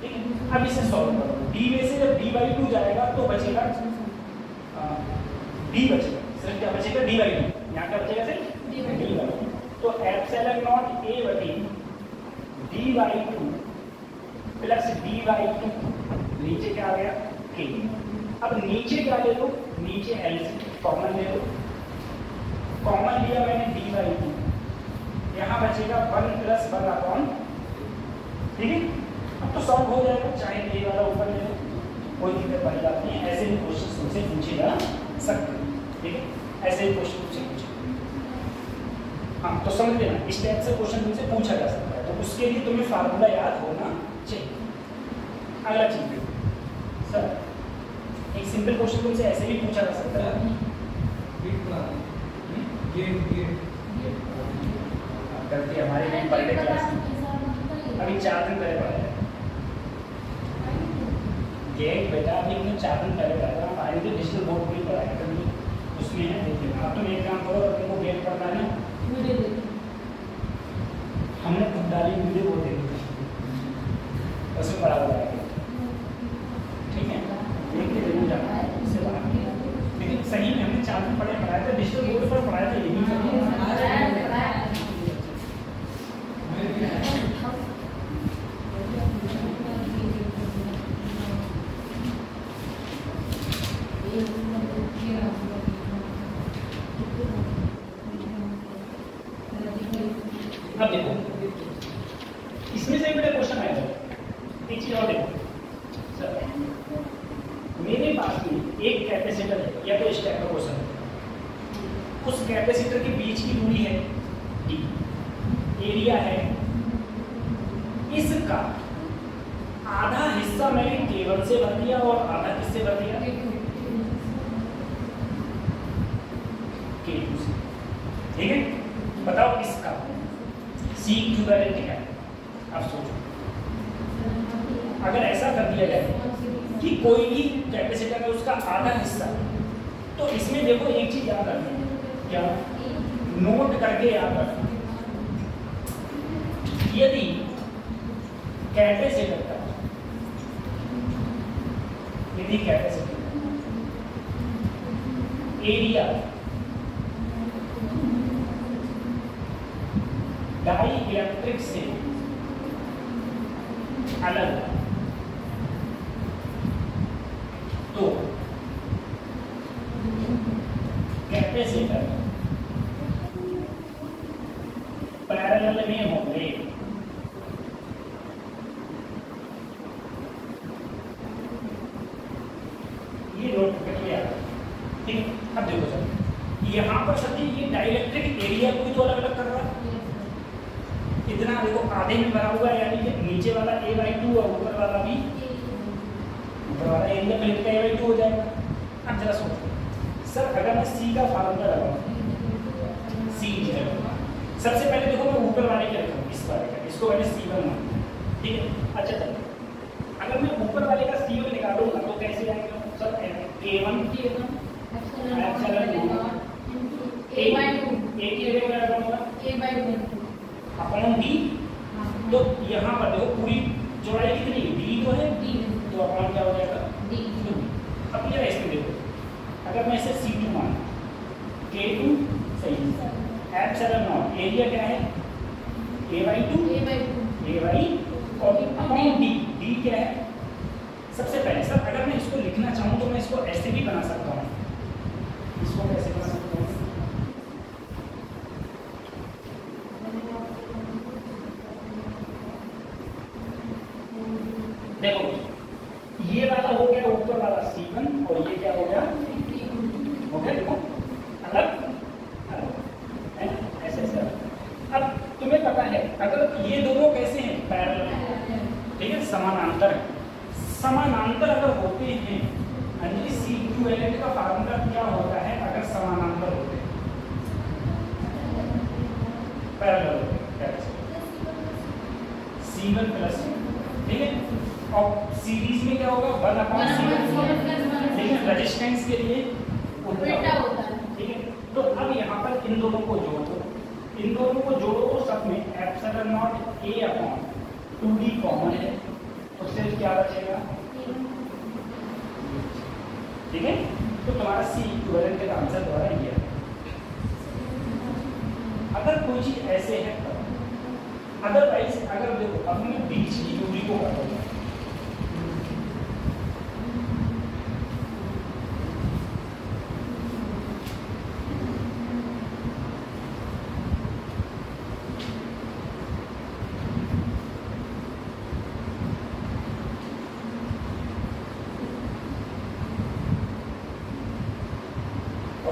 ठीक है, अब इसे सॉल्व करो, d में से जब d/2 जाएगा तो बचेगा d, बचेगा सिर्फ क्या बचेगा? d/2। यहाँ क्या बचेगा सिर्फ d/2। तो एप्सिलॉन ए बटी D by two plus D by two, नीचे क्या आ गया के। अब नीचे क्या ले लो, नीचे एलसीएम कॉमन ले लो, कॉमन लिया मैंने डी बाई टू, यहाँ बचेगा 1 प्लस 1 अपॉन, ठीक है। अब तो सॉल्व हो जाएगा, चाहे ए वाला ऊपर ले लो, कोई दिक्कत वाली बात नहीं है। ऐसे भी क्वेश्चन तुमसे पूछे जा सकते हैं, ठीक है, ऐसे ही क्वेश्चन तुमसे पूछे। हाँ तो समझ लेना, इस टाइप से क्वेश्चन तुमसे पूछा जा सकता है, तो उसके लिए तुम्हें फार्मूला याद होना चाहिए। अगला चीज सर, एक सिंपल क्वेश्चन तुमसे ऐसे भी पूछा जा सकता है, गलती हमारी नहीं, पढ़ने क्लास अभी 4 दिन पहले पढ़ा है गेट बेटा, अभी हमने 4 दिन पहले पढ़ा था। फाइनल तो डिजिटल बोर्ड भी पढ़ाया कभी, उसमें है देख लेना। अब तुम एक काम करो, तुमको गेट पढ़ना है, हमने खुद डाली वीडियो बोर्ड देखी, उसमें पढ़ा हुआ है, ठीक है, देख के जरूर जाना है उससे बाहर। लेकिन सही में हमने 4 दिन पढ़ाया था, डिजिटल बोर्ड पर पढ़ाया था, ये भी अब देखो इसमें से बड़े क्वेश्चन आएगा। एक चीज और देखो सर, मेरे पास में एक कैपेसिटर है या तो स्टेप का क्वेश्चन है, उस कैपेसिटर के बीच की दूरी है डी, एरिया है, इसका आधा हिस्सा मैंने केबल से भर दिया और आधा किससे भर दिया, K2 से, ठीक है। बताओ इसका सी इक्विवेलेंट क्या है। अब सोचो, अगर ऐसा कर दिया जाए कि कोई भी कैपेसिटर है उसका आधा हिस्सा, तो इसमें देखो एक चीज याद रखना, क्या नोट करके याद रखना, यदि कैपेसिटर का एरिया डाई इलेक्ट्रिक से अलग, तो कैपेसिटर पैरेलल में होंगे। ये नोट कर लिया, ठीक है। अब देखो सर, यहाँ पर सर ये डाइलेक्ट्रिक एरिया को भी तो अलग अलग कर रहा है, इतना देखो आधे में भरा हुआ है, यानी कि नीचे वाला A/2 और ऊपर वाला भी, ऊपर वाला एरिया प्लेट का A/2 हो जाएगा। अब जरा सोचो सर, अगर मैं C का फार्मूला लगाऊं, C सबसे पहले देखो मैं ऊपर वाले के रखूँ, इस वाले का, इसको मैंने C1 माना, ठीक है। अच्छा चलो, अगर मैं ऊपर वाले का C1 निकालूंगा तो कैसे आएगा सर, A1 अपॉन डी, तो यहाँ पर देखो पूरी चौड़ाई कितनी है, डी तो है, तो अपॉन क्या हो जाएगा डी। अब ये इसमें देखो, अगर मैं इसे C2 मान, K2 सही है, एप्सिलॉन नॉट एरिया क्या है A/2 और अपॉन डी, डी क्या है। सबसे पहले सर अगर मैं इसको लिखना चाहूँ तो मैं इसको ऐसे भी बना सकता हूँ, इसको कैसे बना सकता हूँ, देखो ये वाला हो गया ऊपर वाला C1 और ये क्या हो गया, देखो अलग है ऐसे ऐसे। अब तुम्हें पता है अगर ये दोनों कैसे हैं, पैरेलल, ठीक है, समानांतर है। समानांतर अगर होते हैं, अंजलि सी इक्विवेलेंट का फार्मूला क्या होता है अगर समानांतर होते हैं, पैरेलल C1 प्लस, ठीक है। और सीरीज में क्या होगा 1/C1, ठीक है, रेजिस्टेंस के लिए उल्टा होता है, ठीक है। तो अब यहाँ पर इन दोनों को जोड़ो, इन दोनों को जोड़ो तो सब में एप्सिलॉन नॉट A/2D कॉमन है, तो सिर्फ क्या बचेगा, ठीक है। तो तुम्हारा सी इक्विवेलेंट का आंसर द्वारा ये है। अगर कोई चीज ऐसे है अदरवाइज अगर देखो अब मैं बीच की दूरी को काटूंगा,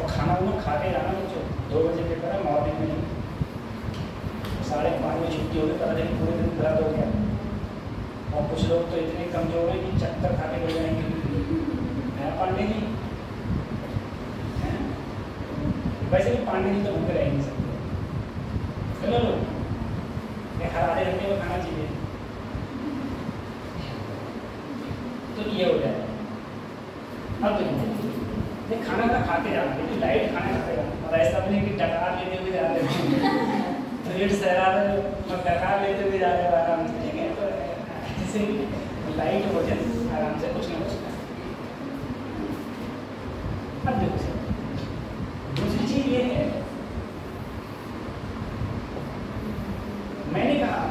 खाना वाना खा के जाना, जो 2 बजे पेपर है मॉर्निंग में, 5:30 बजे छुट्टी होगी, पता नहीं पूरे दिन दर्द हो गया। और कुछ लोग तो इतने कमजोर हैं कि चक्कर खा के हो जाएंगे। पांडे जी वैसे भी पांडे जी तो भूखे रह नहीं सकते। चलो लोग हर आधे घंटे में खाना चाहिए, तो ये हो जाए। अब देखिए खाना का खाते जाना, लेकिन लाइट खाना खाते जाना, और ऐसा भी नहीं कि डकार लेते हुए जा रहे तो रेट सहरा रहे और डकार लेते हुए जा रहे हो आराम से, ठीक है। तो ऐसे लाइट हो जाए आराम से, कुछ ना कुछ। अब देखो सर, दूसरी चीज ये है, मैंने कहा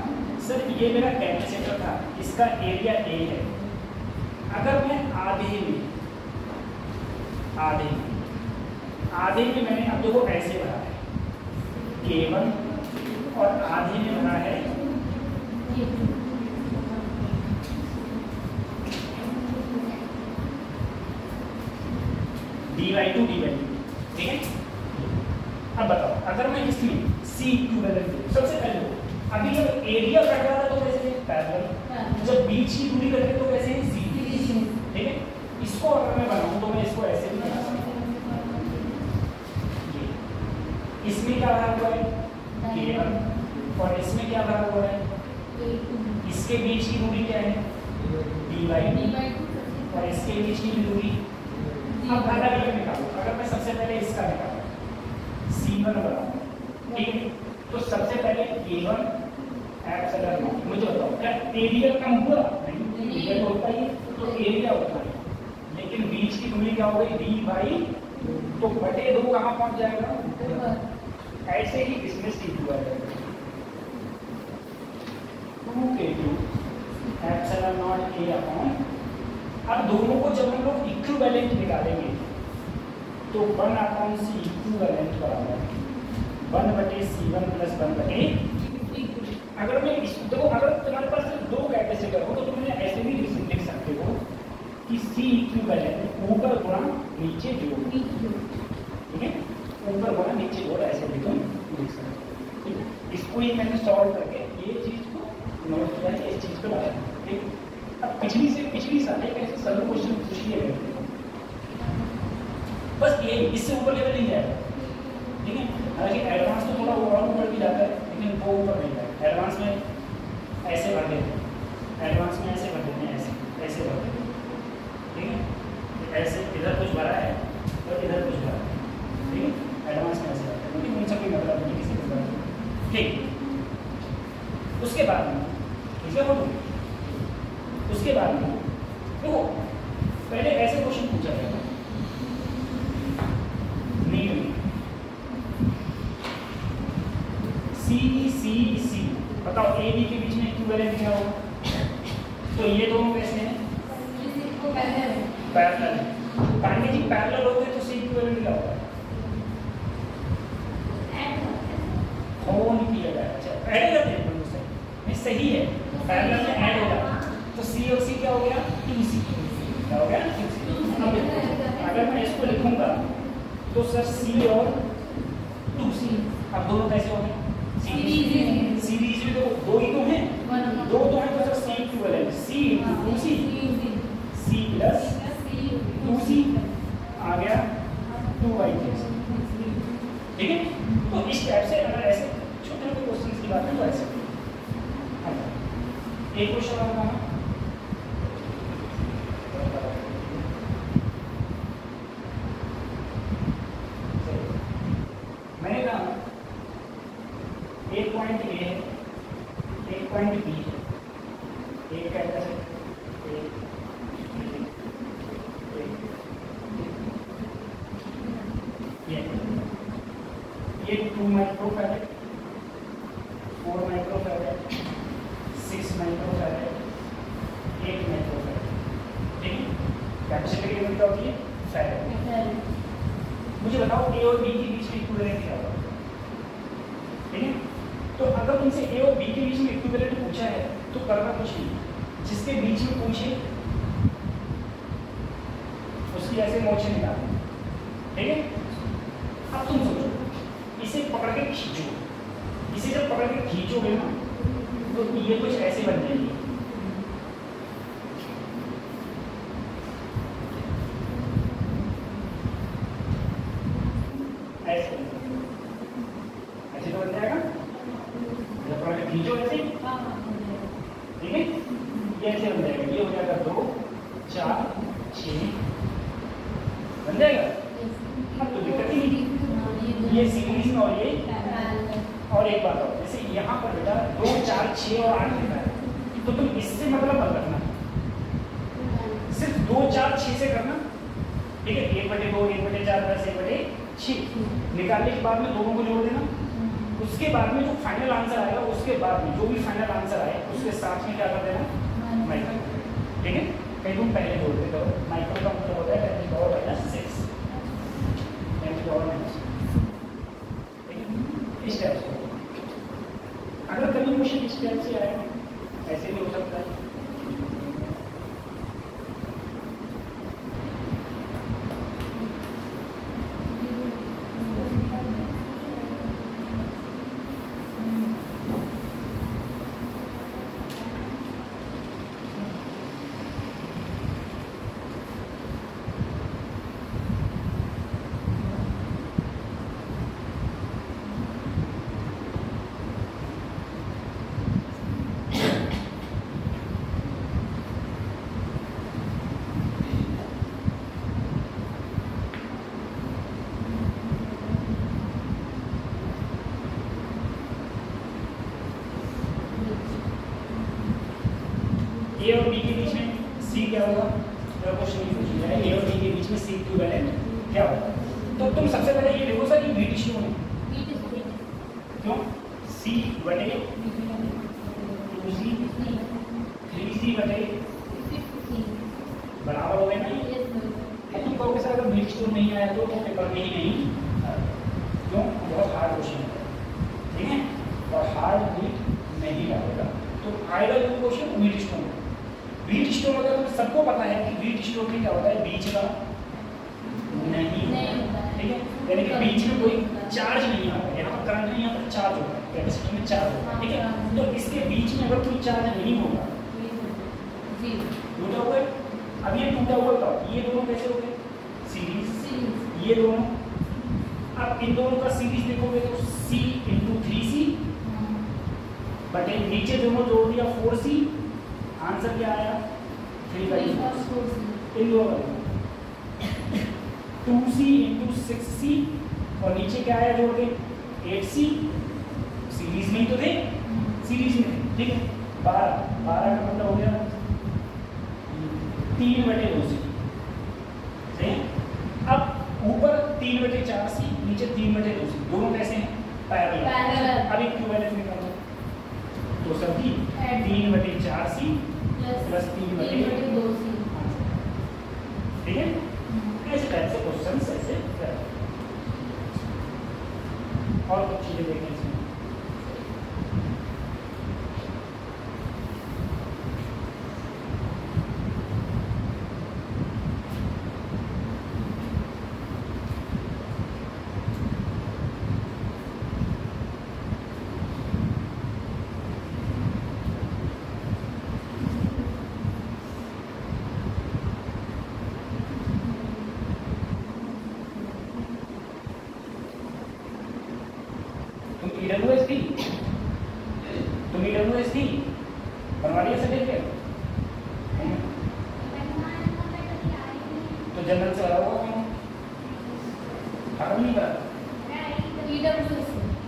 सर ये मेरा कैपेसिटर था, इसका एरिया ए है। अगर मैं आधे में मैंने अब देखो ऐसे भरा है K1 और आधे में भरा है D/2 ठीक है। अब बताओ अगर मैं इसमें C इक्विवेलेंट, सबसे पहले अभी जब एरिया कट रहा था तो कैसे पैरेलल, जब बीच की दूरी कटे तो कैसे है C, ठीक है। इसको अगर मैं बनाऊं तो मैं इसको ऐसे भी बना सकता हूं, इसमें क्या भरा हुआ है K1 और इसमें क्या भरा हुआ है, इसके बीच की दूरी क्या है D/2 और इसके बीच की दूरी। अब अलग अलग निकालो, अगर मैं सबसे पहले इसका निकालूं C1 बनाऊं, ठीक है। तो सबसे पहले K1 एप्सिलॉन नॉट, मुझे बताओ क्या एरिया कम हुआ? नहीं, एरिया तो होता ही है, तो एरिया होता है, लेकिन बीच की दूरी क्या हो गई D/2, तो बटे 2 कहाँ पहुंच जाएगा? ऐसे ही इसमें सीख हुआ जाएगा 2K2 epsilon not A upon. अब दोनों को जब हम लोग इक्विवेलेंट निकालेंगे तो 1/C इक्विवेलेंट बराबर 1/C1 प्लस 1/। अगर मैं देखो अगर तुम्हारे पास सिर्फ 2 कैपेसिटर हो तो तुम ऐसे भी लिख सकते हो कि C इक्विवेलेंट ऊपर गुणा नीचे जोड़, ठीक है, ऊपर गुणा नीचे जोड़, ऐसे भी तुम लिख सकते हो। इसको ही मैंने सॉल्व करके ये चीज को नोट किया है, इस चीज को लगाया, ठीक। अब पिछली साल एक ऐसे सरल क्वेश्चन पूछ लिए गए, बस ये इससे ऊपर लेवल नहीं जाएगा, ठीक है। हालांकि एडवांस तो थोड़ा और ऊपर भी जाता है, लेकिन वो ऊपर नहीं जाएगा। एडवांस में ऐसे भर देते हैं, एडवांस में ऐसे भर देते हैं, ऐसे भर देते हैं, ठीक है। ऐसे इधर कुछ भरा है और इधर कुछ भरा है, ठीक है। एडवांस में ऐसे भरते हैं, लेकिन उनसे कोई मतलब नहीं किसी को, ठीक। उसके बाद में इसका बोलूँ, उसके बाद में देखो पहले ऐसे क्वेश्चन पूछा गया था, C बताओ A B के बीच में इक्विवेलेंट क्या होगा? तो ये दोनों कैसे हैं? पैरेलल है। पांडे जी पैरेलल होते तो C इक्विवेलेंट क्या होगा? नहीं किया जाए, अच्छा ऐड करते हैं दोनों से, नहीं सही है, पैरेलल में ऐड होगा तो C और C क्या हो गया? 2C, क्या हो गया? 2C। अगर मैं इसको लिखूंगा तो सर C और 2C, अब दोनों कैसे हो गए? सीरीज में तो 2 ही तो हैं, 2 तो हैं, तो sir C equivalent C × 2C, C plus 2C आ गया 2/3, ठीक है। तो इस टाइप से अगर ऐसे छोटे छोटे क्वेश्चन की बात है तो ऐसे एक क्वेश्चन और बताना, मैंने कहा एक पॉइंट ए है, एक पॉइंट बी है, एक कहता है ये 2 माइक्रोफैराड 4 माइक्रोफैराड माइक्रोफैराड 1 माइक्रोफैराड, ठीक है। कैपेसिटी की यूनिट क्या होती है? फैराड। मुझे बताओ ए और बी के बीच में इक्विवेलेंट क्या होगा, ठीक है। तो अगर तुमसे ए और बी के बीच में इक्विवेलेंट पूछा है तो करना कुछ नहीं, जिसके बीच में पूछे उसकी ऐसे मोशन निकालना, ठीक है। अब तुम सोचो, इसे पकड़ के खींचो, इसे जब पकड़ के खींचोगे ना तो ये कुछ ऐसे बन जाएगी, ऐसे ऐसे तो बन जाएगा, जब पकड़ के खींचो ऐसे, ठीक है, ये ऐसे बन जाएगा। ये हो जाएगा 2 4 6 बन जाएगा। अब तो दिक्कत ही नहीं, ये सीरीज में और ये। और एक बात और, जैसे यहाँ पर बेटा 2 4 6 और 8 लिखा है, तो तुम इससे मतलब मत रखना, सिर्फ 2 4 6 से करना, ठीक है। 1/2 1/4 10 1/6 निकालने के बाद में दोनों को जोड़ देना। उसके बाद में जो फाइनल आंसर आएगा, उसके बाद में जो भी फाइनल आंसर आए उसके साथ में क्या कर देना, माइक्रो, ठीक है। कहीं तुम पहले जोड़ देते हो, माइक्रो का मतलब होता है 10 की पावर -6, 10 की पावर -6, ठीक है। इस टाइप से अगर कभी क्वेश्चन इस टाइप से आए, ऐसे भी हो सकता है। ए और बी के बीच में सी क्या होगा, क्वेश्चन नहीं पूछ रहा है। ए और बी के बीच में सी इक्विवेलेंट क्या होगा, तो तुम सबसे पहले ये देखो सर, ये वीट स्टोन है, क्यों? सी बटे 2c 3c बटे बराबर हो गए ना। ये तुम कहोगे सर अगर वीट स्टोन नहीं आया तो पेपर में ही नहीं, क्यों? बहुत हार्ड क्वेश्चन है, ठीक है, और हार्ड वीट नहीं आएगा तो आएगा जो question wheat stone. Wheat stone अगर तुम्हें सबको पता है कि वीट स्टोन में क्या होता है, बीच का नहीं होता है, ठीक है, यानी कि बीच में कोई चार्ज नहीं आता, यहाँ पर करंट नहीं, यहाँ पर चार्ज होता है, कैपेसिटर में चार्ज होता है, ठीक है। तो इसके बीच में अगर कोई चार्ज नहीं होगा, टूटा हुआ है, अब ये टूटा हुआ था, ये दोनों कैसे हो गए सीरीज, ये दोनों, अब इन दोनों का सीरीज देखोगे तो c × 3c बटे नीचे दोनों जोड़ दिया 4c, आंसर क्या आया 3/4। इन दोनों 2c × 6c और नीचे क्या आया जोड़ के 8c, सीरीज में ही तो थे, सीरीज में, ठीक है। 12 का मतलब हो गया 3/2c, सही। अब ऊपर 3/4c, नीचे 3/2c, दोनों कैसे हैं, पैरेलल। अब इक्विवेलेंट निकालो तो सभी 3/4c प्लस 3/2c, ठीक है। ऐसे टाइप से क्वेश्चन ऐसे करें। और कुछ चीजें देखें इसमें, तुम EWS थी बनवा लिया सर्टिफिकेट, तो जनरल से भरा हुआ कौन, नहीं भरा,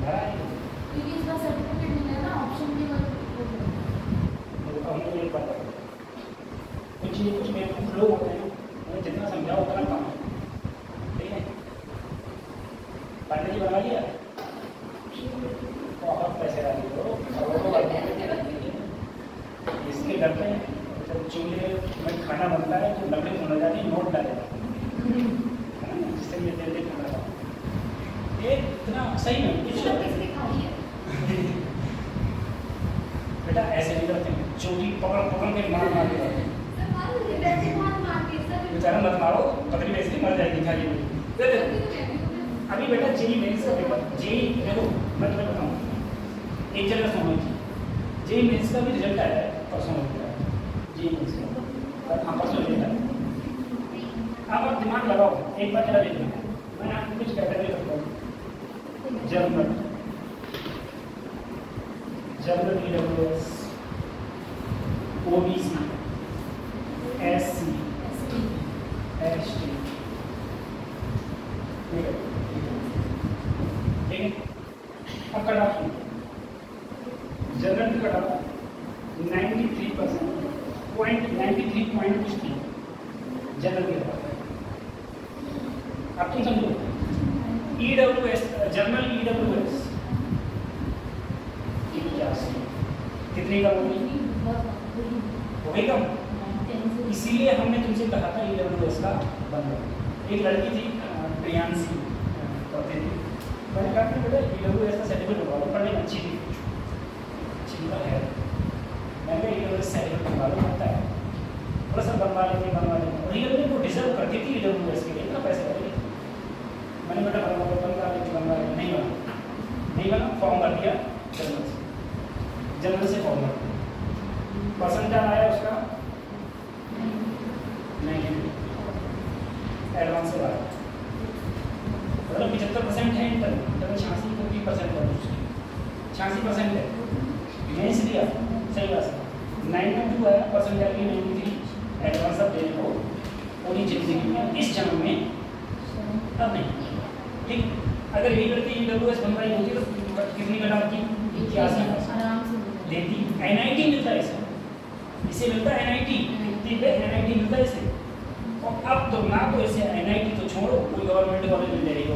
भरा है, क्योंकि इसका सर्टिफिकेट मिला ना, ऑप्शन भी हमको एक बात कुछ ये कुछ मेरे फ्लो होते हैं, उन्हें जितना समझाओ उतना कम है, ठीक है। पांडे जी बनवा लिया, बहुत पैसे डालिए, खाना बनता है तो लकड़ी होना जाती है, नोट डाले जाते हैं, है ना, जिससे ये जल्दी खाना खाओ। ये इतना सही नहीं बेटा, ऐसे नहीं करते हैं, चोटी पकड़ पकड़ के मार मार के बेचारा मत मारो, पकड़ी वैसे ही मर जाएगी खाली में। अभी बेटा जेई मेंस का पेपर, जेई देखो मैं तुम्हें बताऊँ, एक जगह सुनो, जेई मेंस का भी रिजल्ट आया है परसों हो गया, जेई मेंस का हाँ परसों रिजल्ट आया। आप दिमाग लगाओ, एक बार चला देखो, मैं आपको कुछ कैटेगरी रखता हूँ, general EWS, OBC, SC, ST, ठीक है। अब कट ऑफ जनरल की कट ऑफ 93% पॉइंट 93 पॉइंट कुछ थी जनरल की कट ऑफ। अब तुम समझो EWS, जनरल EWS कितनी कम होगी? हो गई कम। इसीलिए हमने तुमसे कहा था EWS का बनना। एक लड़की थी प्रियांशी पढ़ती थी, मैंने कहा कि बेटा EWS का सर्टिफिकेट बनवा लो, पढ़ने में अच्छी थी, अच्छी तो है, मैंने EWS सर्टिफिकेट बनवा लो, बनता है थोड़ा सा बनवा लेंगे और ये वो डिजर्व करती थी EWS के लिए, इतना पैसे लगे। मैंने बेटा बनवा लो, नहीं बना, फॉर्म भर दिया जनरल से फॉर्म भर दिया, परसेंटाइल आया उसका 92, एडवांस से आया, मतलब 75% है इंटर, 86% है, 86% है, मेंस दिया सही बात है, 92 आया, परसेंटाइल की 93, एडवांस अब देने को पूरी जिंदगी में इस जन्म में अब नहीं। ठीक, अगर यही लड़की EWS बन रही होती तो कितनी कट ऑफ की? 81% देती। NIT मिलता है इसे मिलता है NIT, NIT मिलता है इसे। और अब तो ना तो इसे NIT तो छोड़ो, कोई गवर्नमेंट कॉलेज मिल जाएगी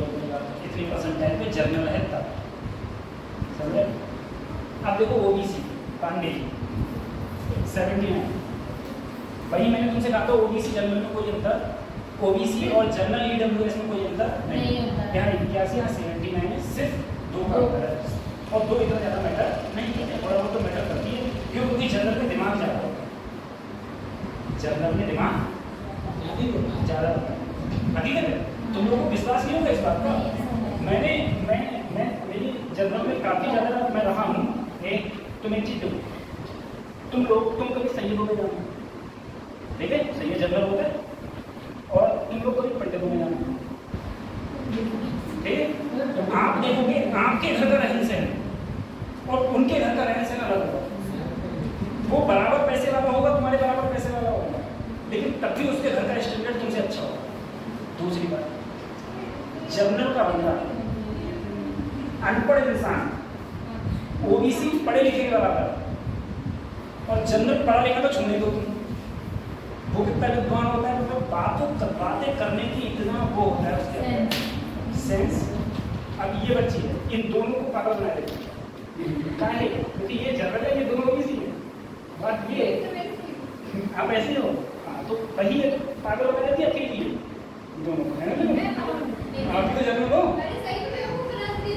इतनी परसेंटाइल पे जर्नल है तब, समझे? अब देखो OBC पांडे 79, वही मैंने तुमसे कहा था OBC जर्नल में कोई अंतर, OBC और जनरल EWS में कोई अंतर नहीं होता। यहाँ 81 या 79 में सिर्फ 2 का अंतर है, और 2 इतना ज़्यादा मैटर नहीं करते, थोड़ा बहुत तो मैटर करती है, क्योंकि जनरल में दिमाग ज़्यादा होता है, जनरल में दिमाग ज़्यादा होता है। हकीकत है, तुम लोगों को विश्वास नहीं होगा इस बात का। मैं मेरी जनरल में काफ़ी ज़्यादा मैं रहा हूँ। तुम एक चीज़ देखो, तुम कभी सैयदों में जाना, ठीक है, सैयद जनरल होता है, और तुम लोग कभी पंडितों में जाना, ठीक है, तो आप देखोगे आपके घर का रहन सहन और उनके घर का रहन सहन अलग होगा। वो बराबर पैसे वाला होगा, तुम्हारे बराबर पैसे वाला होगा, लेकिन तब भी उसके घर का स्टैंडर्ड तुमसे अच्छा होगा। दूसरी बात, जनरल का बंदा अनपढ़ इंसान OBC पढ़े लिखे के बराबर, और जनरल पढ़ा लिखा तो छोड़ने दो तुम, वो कितना विद्वान होता है, मतलब बातें करने की इतना वो होता है उसके सेंस। अब ये बच्ची है, इन दोनों को पागल बना देती है, क्योंकि ये जनरल है, ये दोनों OBC है, बात ये आप ऐसे हो, हाँ, तो वही है, पागल बना देती है अकेली दोनों को, है ना? आप भी तो जनरल हो,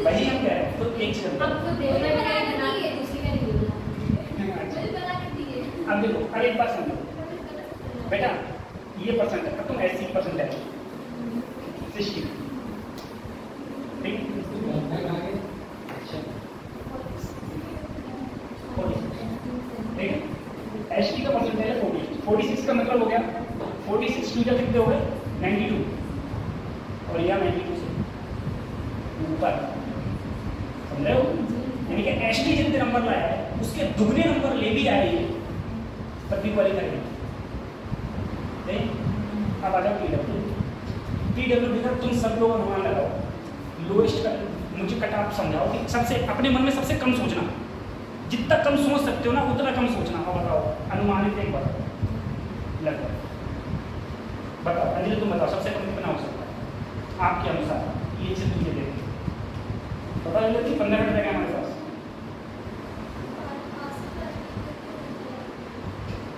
वही हम कह रहे हैं। तो एक चीज अब देखो, अब एक बात समझो बेटा, ये परसेंट है, तुम 80% है 60, ठीक, ST का परसेंट है 46 का मतलब हो गया 46 टू कितने हो गए 92, और यह 92 से ऊपर, समझ रहे हो? यानी कि ST जितने नंबर लाया है उसके दुगने नंबर ले भी आए तब भी क्वालिफाई नहीं। अब आ जाओ PWD का तुम सब लोग अनुमान लगाओ, लोएस्ट का मुझे कट ऑफ समझाओ कि सबसे अपने मन में सबसे कम सोचना, जितना कम सोच सकते हो ना उतना कम सोचना। और बताओ अनुमानित एक बात लगभग बताओ, अंजलि तुम बताओ सबसे कम कितना हो सकता है आपके अनुसार? ये चीज मुझे देखिए पता लगे कि 15 मिनट रहेगा हमारे पास।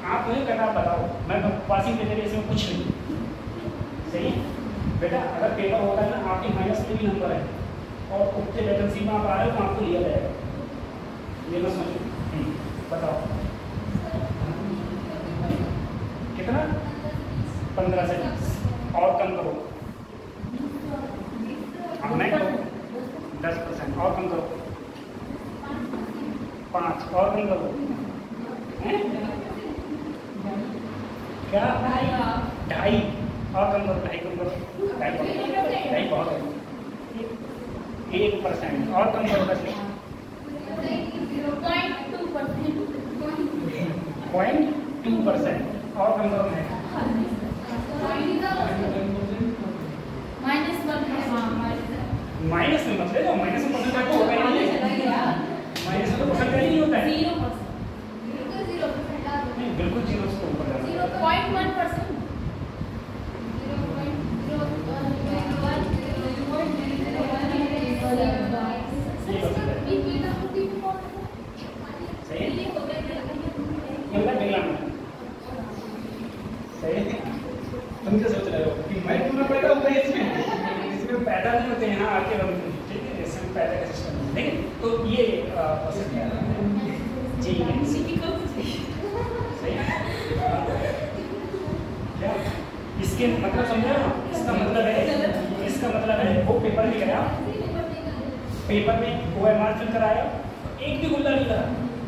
आप मुझे कट ऑफ बताओ, मैं पासिंग दे दे रहे इसमें कुछ नहीं। सही बेटा, अगर पेपर होता है ना आपके माइनस में भी नंबर है और उतने वैकेंसी में आप आ रहे हो तो आपको लिया जाएगा। ये मत सोचो। बताओ कितना? 15 से और कम करो। अब मैं करो 10% और कम करो, 5 और कम करो। क्या? 2.5 और कम करो, 2.5 कम करो, 2.5 बहुत है। 1% और कम करो, 0.2% और कम करो। माइनस में मत ले जाओ, माइनस में परसेंट तो होगा ही नहीं, माइनस में तो परसेंट नहीं होता है। बिल्कुल 0 से ऊपर जाना। 0.1%। तुम क्या सोच रहे हो कि मैं पूरा पैदा होता है इसमें पैदा नहीं होते हैं। हाँ आके बनते हैं, ठीक है, इसमें पैदा का सिस्टम है। ठीक है, तो ये प्रोसेस क्या है जी सही क्या इसके मतलब समझे ना? इसका मतलब है वो पेपर में गया, पेपर में OMR फिल कराया, एक भी गुल्ला नहीं करा,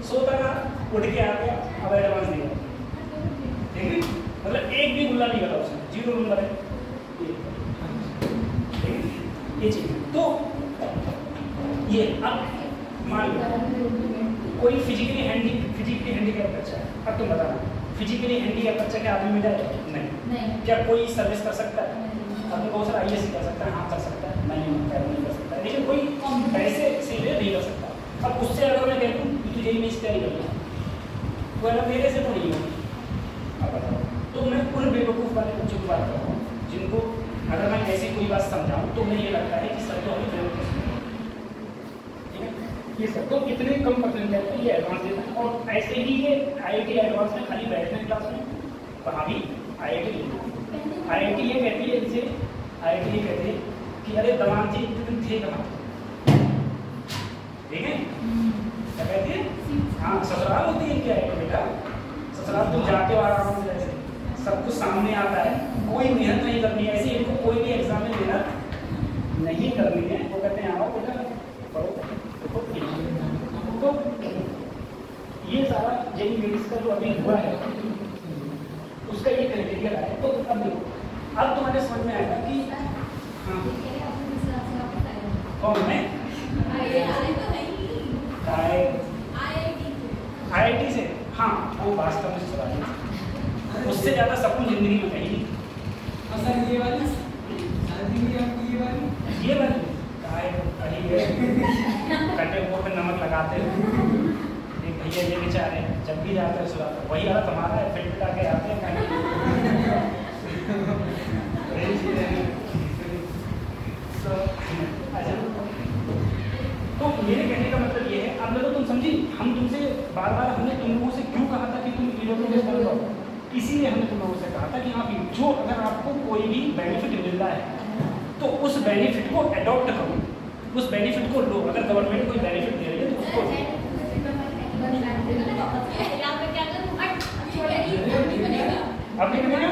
सोता रहा, उठ के आ गया, अब एडवांस दिया। ठीक है, मतलब एक भी गुल्ला नहीं करा उसने, 0 नंबर है। ये चीज तो ये अब मान लो कोई फिजिकली हैंडीकैप बच्चा है। अब तुम बताना फिजिकली हैंडीकैप बच्चा क्या आदमी में जाएगा? नहीं। क्या कोई सर्विस कर सकता है? अब बहुत सारा IAS कर सकता है, हाँ कर सकता है, नहीं कर सकता है, लेकिन कोई पैसे सीधे नहीं कर सकता। अब उससे अगर मैं कह दूँ कि तुझे में तैयारी करना, वो अगर मेरे से तो नहीं होगी। अब बताओ, तो मैं उन बेवकूफ़ वाले बच्चों की बात कर रहा हूँ जिनको अगर मैं ऐसी कोई बात समझाऊँ तो मुझे ये लगता है कि सर तो अभी बेवकूफ़ है। ठीक है, ये सब तो कितने कम परसेंट है तो ये एडवांस देता है। और ऐसे ही ये IIT एडवांस में खाली बैठने क्लास में वहाँ भी IIT ये कहती है इनसे, IIT ये कहती है कि अरे दवान जी तुम थे कहाँ? ठीक है, क्या कहती है? हाँ ससुराल होती है क्या है बेटा? ससुराल तुम जाते हो आराम से, जैसे सब कुछ सामने आता है, कोई मेहनत नहीं करनी है। ऐसे इनको कोई भी एग्जाम में मेहनत नहीं करनी है। वो कहते हैं आओ बेटा पढ़ो। तो ये सारा जेई मेंस का जो अभी हुआ है उसका ये क्राइटेरिया है। तो अब देखो, अब तुम्हारे समझ में आएगा कि हाँ कौन है IIT से। हाँ वो वास्तव में सवाल है, उससे ज़्यादा सकून जिंदगी में कहीं नहीं। सर ये वाली कटे मुँह पे नमक लगाते हैं। एक भैया ये बेचारे जब भी जाते हैं सुलाते वही हालत हमारा है, फिट फिटा के आते हैं। तो मेरे कहने का मतलब ये है, अब लोगों तुम समझी, हम तुमसे बार बार हमने तुम लोगों से क्यों कहा था कि तुम इनोवेटिव बनो, इसीलिए हमने तुम लोगों से कहा था कि हाँ जो अगर आपको कोई भी बेनिफिट मिल रहा है तो उस बेनिफिट को अडॉप्ट करो, उस बेनिफिट को लो। अगर गवर्नमेंट कोई बेनिफिट दे रही है तो उसको अब नहीं बनेगा।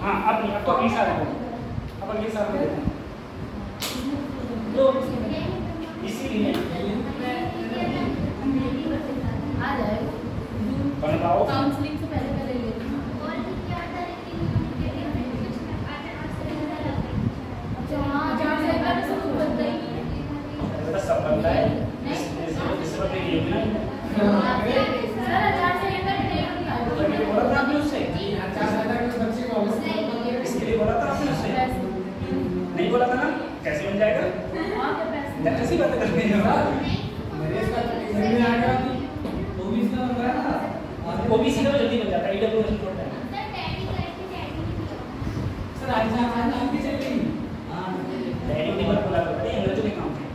हाँ अब नहीं, अब तो अगली साल होगा, अब अगली साल होगा। तो इसीलिए बनाओ काउंसलिंग से पहले सब बनता है जिस वक्त ये भी बोला था आपने उससे, इसके लिए बोला था आपने उससे, नहीं बोला था ना? कैसे बन जाएगा? ऐसी बातें करते हैं OBC का तो जल्दी बन जाता है, EWS में छोड़ता है। सर आज नाम की चल रही डायरी नहीं बोला बोला करते हैं, अंग्रेजों के काम है।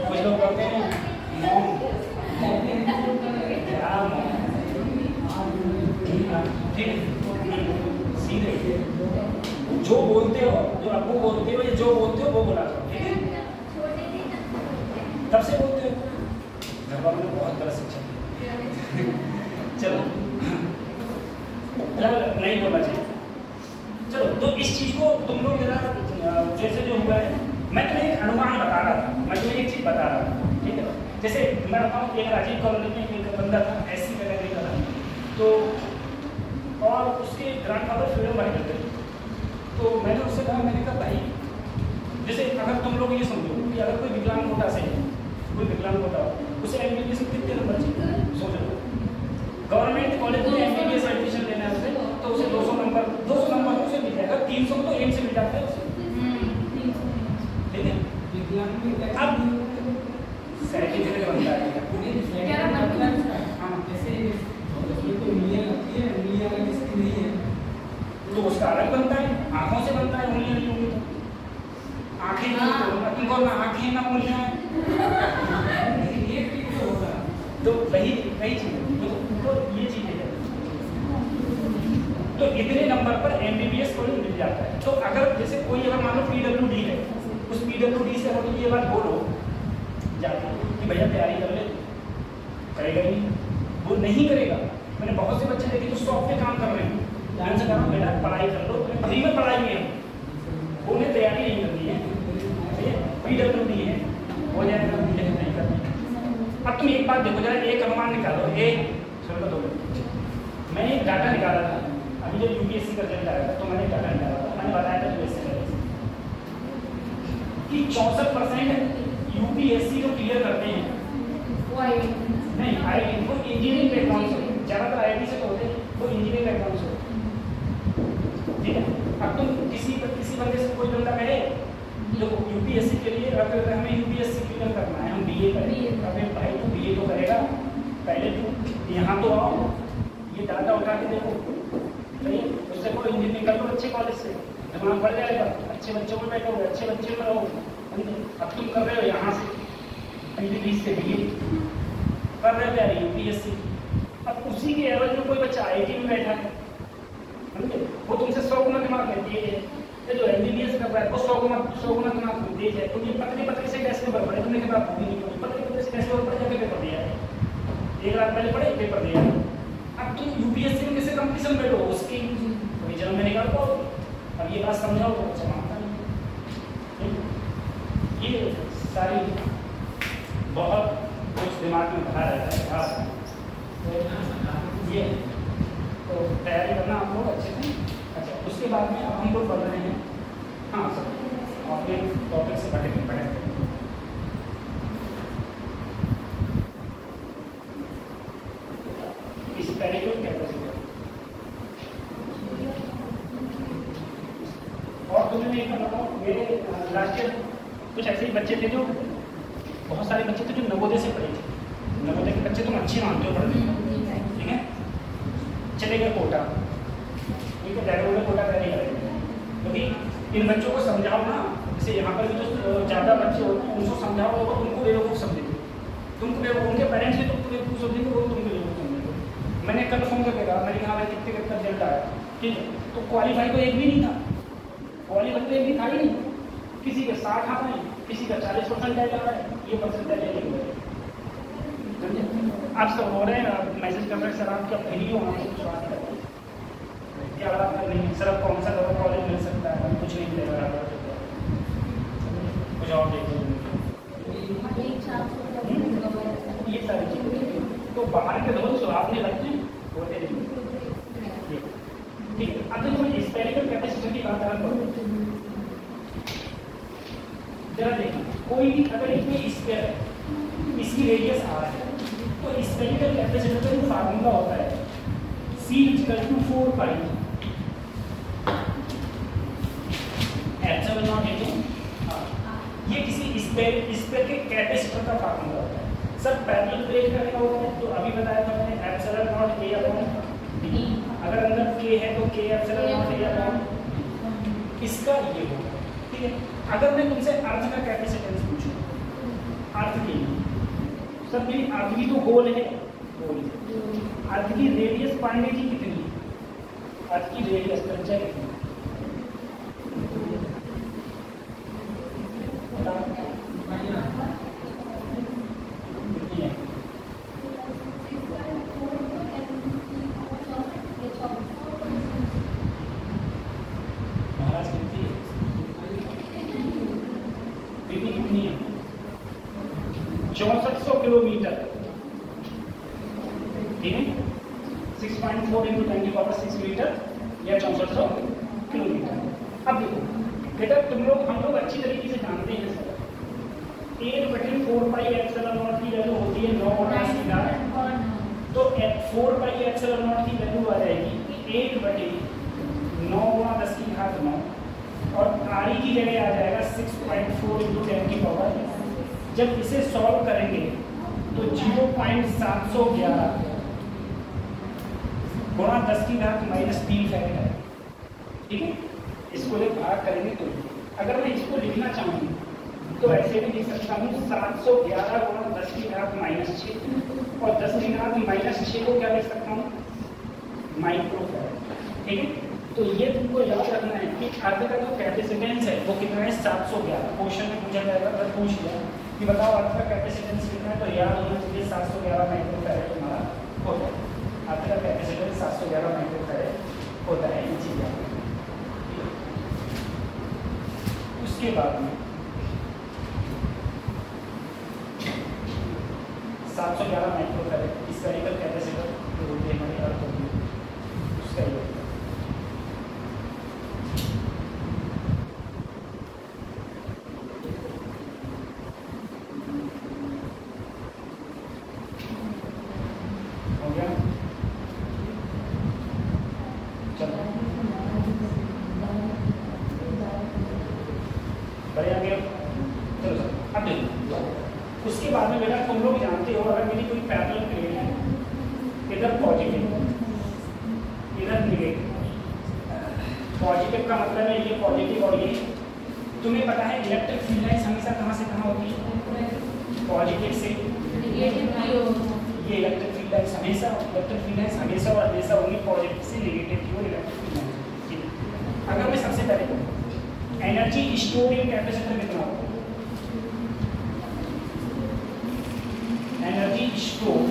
कुछ लोग कहते हैं मॉम, क्या तब से बोलते हो घर वालों ने बहुत गलत शिक्षा दी। चलो नहीं बोलना चाहिए। चलो तो इस चीज को तुम लोग जरा जैसे जो हुआ है, मैं तुम्हें एक अनुमान बता रहा था, मैं तुम्हें एक चीज बता रहा था, ठीक है। जैसे मैं बताऊँ, एक राजीव कॉलोनी में एक बंदा था, ऐसी कैटेगरी का था, तो और उसके ग्रैंडफादर फ्रीडम फाइटर थे। तो मैंने उससे कहा, मैंने कहा भाई जैसे अगर तुम लोग ये समझो कि अगर कोई विकलांग कोटा से कोई विकलांग कोटा उसे एमबीबीएस में कितने नंबर चाहिए सोच लो। गवर्नमेंट कॉलेज में एमबीबीएस एडमिशन लेना है उसे, तो उसे 200 नंबर उसे मिल जाएगा, 300 तो एम से मिल जाता है उसे, ठीक है। अब सर्टिफिकेट बनता है, तो उसका अलग बनता है, आंखों से बनता है, उंगलियां नहीं होंगी तो आंखें तुमको ना आंखें ना उंगलियां, तो वही चीज तो ये चीज है। तो इतने नंबर पर एमबीबीएस कॉलेज मिल जाता है। तो अगर जैसे कोई अगर मान लो पीडब्ल्यूडी है, उस पीडब्ल्यूडी से अगर ये बात बोलो जाके कि भैया तैयारी कर ले, करेगा ही नहीं, वो नहीं करेगा। मैंने बहुत से बच्चे देखे जो शॉप पे काम कर रहे हैं, ध्यान से करो बेटा पढ़ाई कर लो, फ्री में पढ़ाई में है, वो उन्हें तैयारी नहीं करनी है, पीडब्ल्यूडी है हो जाएगा, नहीं करनी। अब तुम एक बात देखो जरा, एक अनुमान निकालो, मैंने एक डाटा निकाला था अभी जब यूपीएससी का रिजल्ट आया था, तो मैंने डाटा निकाला था, मैंने बताया था यूपीएससी कि 64% यूपीएससी जो क्लियर करते हैं नहीं आईटी, वो इंजीनियरिंग बैकग्राउंड से, ज़्यादातर आईटी से तो होते हैं, वो इंजीनियरिंग बैकग्राउंड से होते, ठीक है। अब तुम किसी बंदे से कोई बंदा कहे देखो यूपीएससी के लिए अगर हमें यूपीएससी क्लियर करना है, हम बीए करें, अबे भाई तू बीए तो करेगा, पहले तू यहाँ तो आओ, ये डाटा उठा के देखो, सही है। उससे कोई इंजीनियरिंग कर लो अच्छे कॉलेज से, दिमाग बढ़ जाएगा, अच्छे बच्चों में बैठो, अच्छे बच्चे में रहो। अब तुम कर रहे हो यहाँ से पीजी से बीए कर रहे हो यार यूपीएससी, अब उसी के एवज में कोई बच्चा आईटी में बैठा है, समझे, वो तुमसे 100 गुना दिमाग है तेज है, ये जो एमबीबीएस कर रहा है वो 100 गुना दिमाग तेज है, क्योंकि पतले से कैसे पेपर पढ़े, तुमने किताब पूरी नहीं पढ़ी, पतले से कैसे पेपर जाके पेपर दिया है, एक रात पहले पढ़े पेपर दिया है। अब तुम यूपीएससी में किसी कंपटीशन बैठो, उसकी रिजल्ट में निकाल पाओ। अब ये बात समझाओ तो अच्छा मानता नहीं, ये सारी बहुत कुछ दिमाग में भरा रहता है खास, तो ये तो तैयारी करना आप लोग अच्छे से। अच्छा, उसके बाद में अब हम लोग पढ़ रहे हैं, हाँ सर अपने टॉपिक से पढ़े इस पेरिफेरल कैपेसिटी। और तुमने एक बताओ, मेरे लास्ट ईयर कुछ ऐसे ही बच्चे थे, जो बहुत सारे बच्चे थे जो नवोदय से पढ़े थे, नवोदय के बच्चे तुम अच्छे मानते हो पढ़ने, ठीक है, चले गए कोटा, ठीक है, डायरेक्ट में कोटा तैयारी करेंगे, क्योंकि इन बच्चों को समझाओ ना, जैसे यहाँ पर भी जो ज़्यादा बच्चे होते हैं उनको समझाओ, लोग उनको बेवकूफ़ समझेंगे, तुमको बेवकूफ़, उनके पेरेंट्स भी तुमको बेवकूफ़ समझेंगे, वो तुमको बेवकूफ़ समझेंगे। मैंने कन्फर्म करके कहा, मैंने कहा भाई कितने रिजल्ट आया, ठीक है, तो क्वालिफाई तो एक भी नहीं था, क्वालिफाई तो एक भी था ही नहीं, किसी के 60 आ रहे हैं, किसी का 40% आ रहा है, ये परसेंटेज है, आप सब हो रहे हैं, आप मैसेज कर रहे हैं सर आपका वीडियो क्या बात नहीं सर, आप कौन सा कॉलेज मिल सकता है, कुछ नहीं मिलेगा, कुछ और देखो, ये सारी चीज़ें तो बाहर के लोग जो आपने लगते हैं होते नहीं, ठीक है। अब देखो मैं स्पेरिकल कैपेसिटी की बात करूँ, जरा देखना, कोई भी अगर इसमें स्पेयर है, इसकी रेडियस आर है, तो स्पेरिकल कैपेसिटी का जो फार्मूला होता है C=4 pi epsilon not into, ये किसी स्पेयर के कैपेसिटर का फार्मूला होता है। सर पैरेलल प्लेट का क्या होता है, तो अभी बताया था मैंने, epsilon not A upon D, अगर अंदर K है तो K epsilon not A upon, इसका ये होगा, ठीक है। अगर मैं तुमसे अर्थ का कैपेसिटेंस पूछूं, अर्थ की, सर मेरी अर्थ की तो गोल है, अर्थ की रेडियस पाने की कितनी है, अर्थ की रेडियस त्रिज्या कितनी, क्योंकि कितनी है 6400 किलोमीटर, ठीक है, 6.4 × 10⁶ मीटर या 6400 किलोमीटर। अब देखो बेटा हम लोग अच्छी तरीके से जानते हैं सर 1/4πε0 की वैल्यू होती है 9 × 10⁻, तो 4πε0 की वैल्यू आ जाएगी 1/9 × 10⁹ और RE की जगह आ जाएगा 6.4 × 10⁻। जब इसे सॉल्व करेंगे तो 0.711 गुणा 10⁻³ फैक्टर है, ठीक है। इसको जब भाग करेंगे तो अगर मैं इसको लिखना चाहूँ तो ऐसे भी लिख सकता हूँ 711 गुणा 10⁻⁻6 और 10⁻⁻6 को क्या लिख सकता हूँ माइक्रोफैराड, ठीक है। तो ये तुमको याद रखना है कि अर्थ का जो कैपेसिटेंस है वो कितना है 711। क्वेश्चन में पूछा जाएगा, अगर पूछ लिया कि बताओ अर्थ का कैपेसिटेंस कितना है तो याद होना चाहिए 711 माइक्रोफैराड तुम्हारा होता है। अर्थ का कैपेसिटेंस 711 माइक्रोफैराड होता है, ये चीज याद। उसके बाद में 711 माइक्रोफैराड स्फेरिकल कैपेसिटर जो होती है हमारी अर्थ होती है उसका ये हो गया। चलो बड़े आगे चलो सर। अब देखो उसके बाद में बेटा तुम लोग जानते हो अगर मेरी कोई पैरेलल प्लेट है, इधर पॉजिटिव इधर नेगेटिव, पॉजिटिव का मतलब है ये पॉजिटिव और ये, तुम्हें पता है इलेक्ट्रिक फील्ड लाइंस हमेशा कहाँ से कहाँ होती है पॉजिटिव से, ये इलेक्ट्रिक फील्ड लाइंस हमेशा और हमेशा होंगी पॉजिटिव से नेगेटिव की ओर इलेक्ट्रिक फील्ड लाइंस, ठीक है। अगर मैं सबसे पहले कहूँ एनर्जी स्टोर इन कैपेसिटर कितना होगा, energy store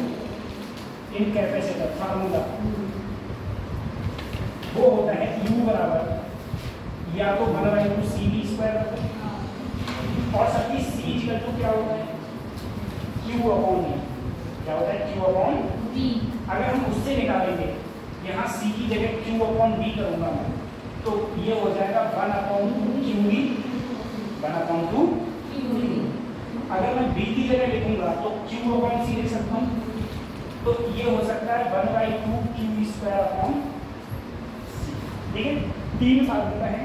in capacitor formula वो होता है U बराबर या तो 1/2CV² और सबकी C = क्या होता है Q/V, क्या होता है Q/V। अगर हम उससे निकालेंगे यहाँ C की जगह Q/V करूंगा मैं तो ये हो जाएगा 1/2QE 1/2QE। अगर मैं B की जगह लिखूंगा तो Q/C लिख सकता हूँ, तो ये हो सकता है 1/2QE²/C, ठीक है। तीन फार्मूला है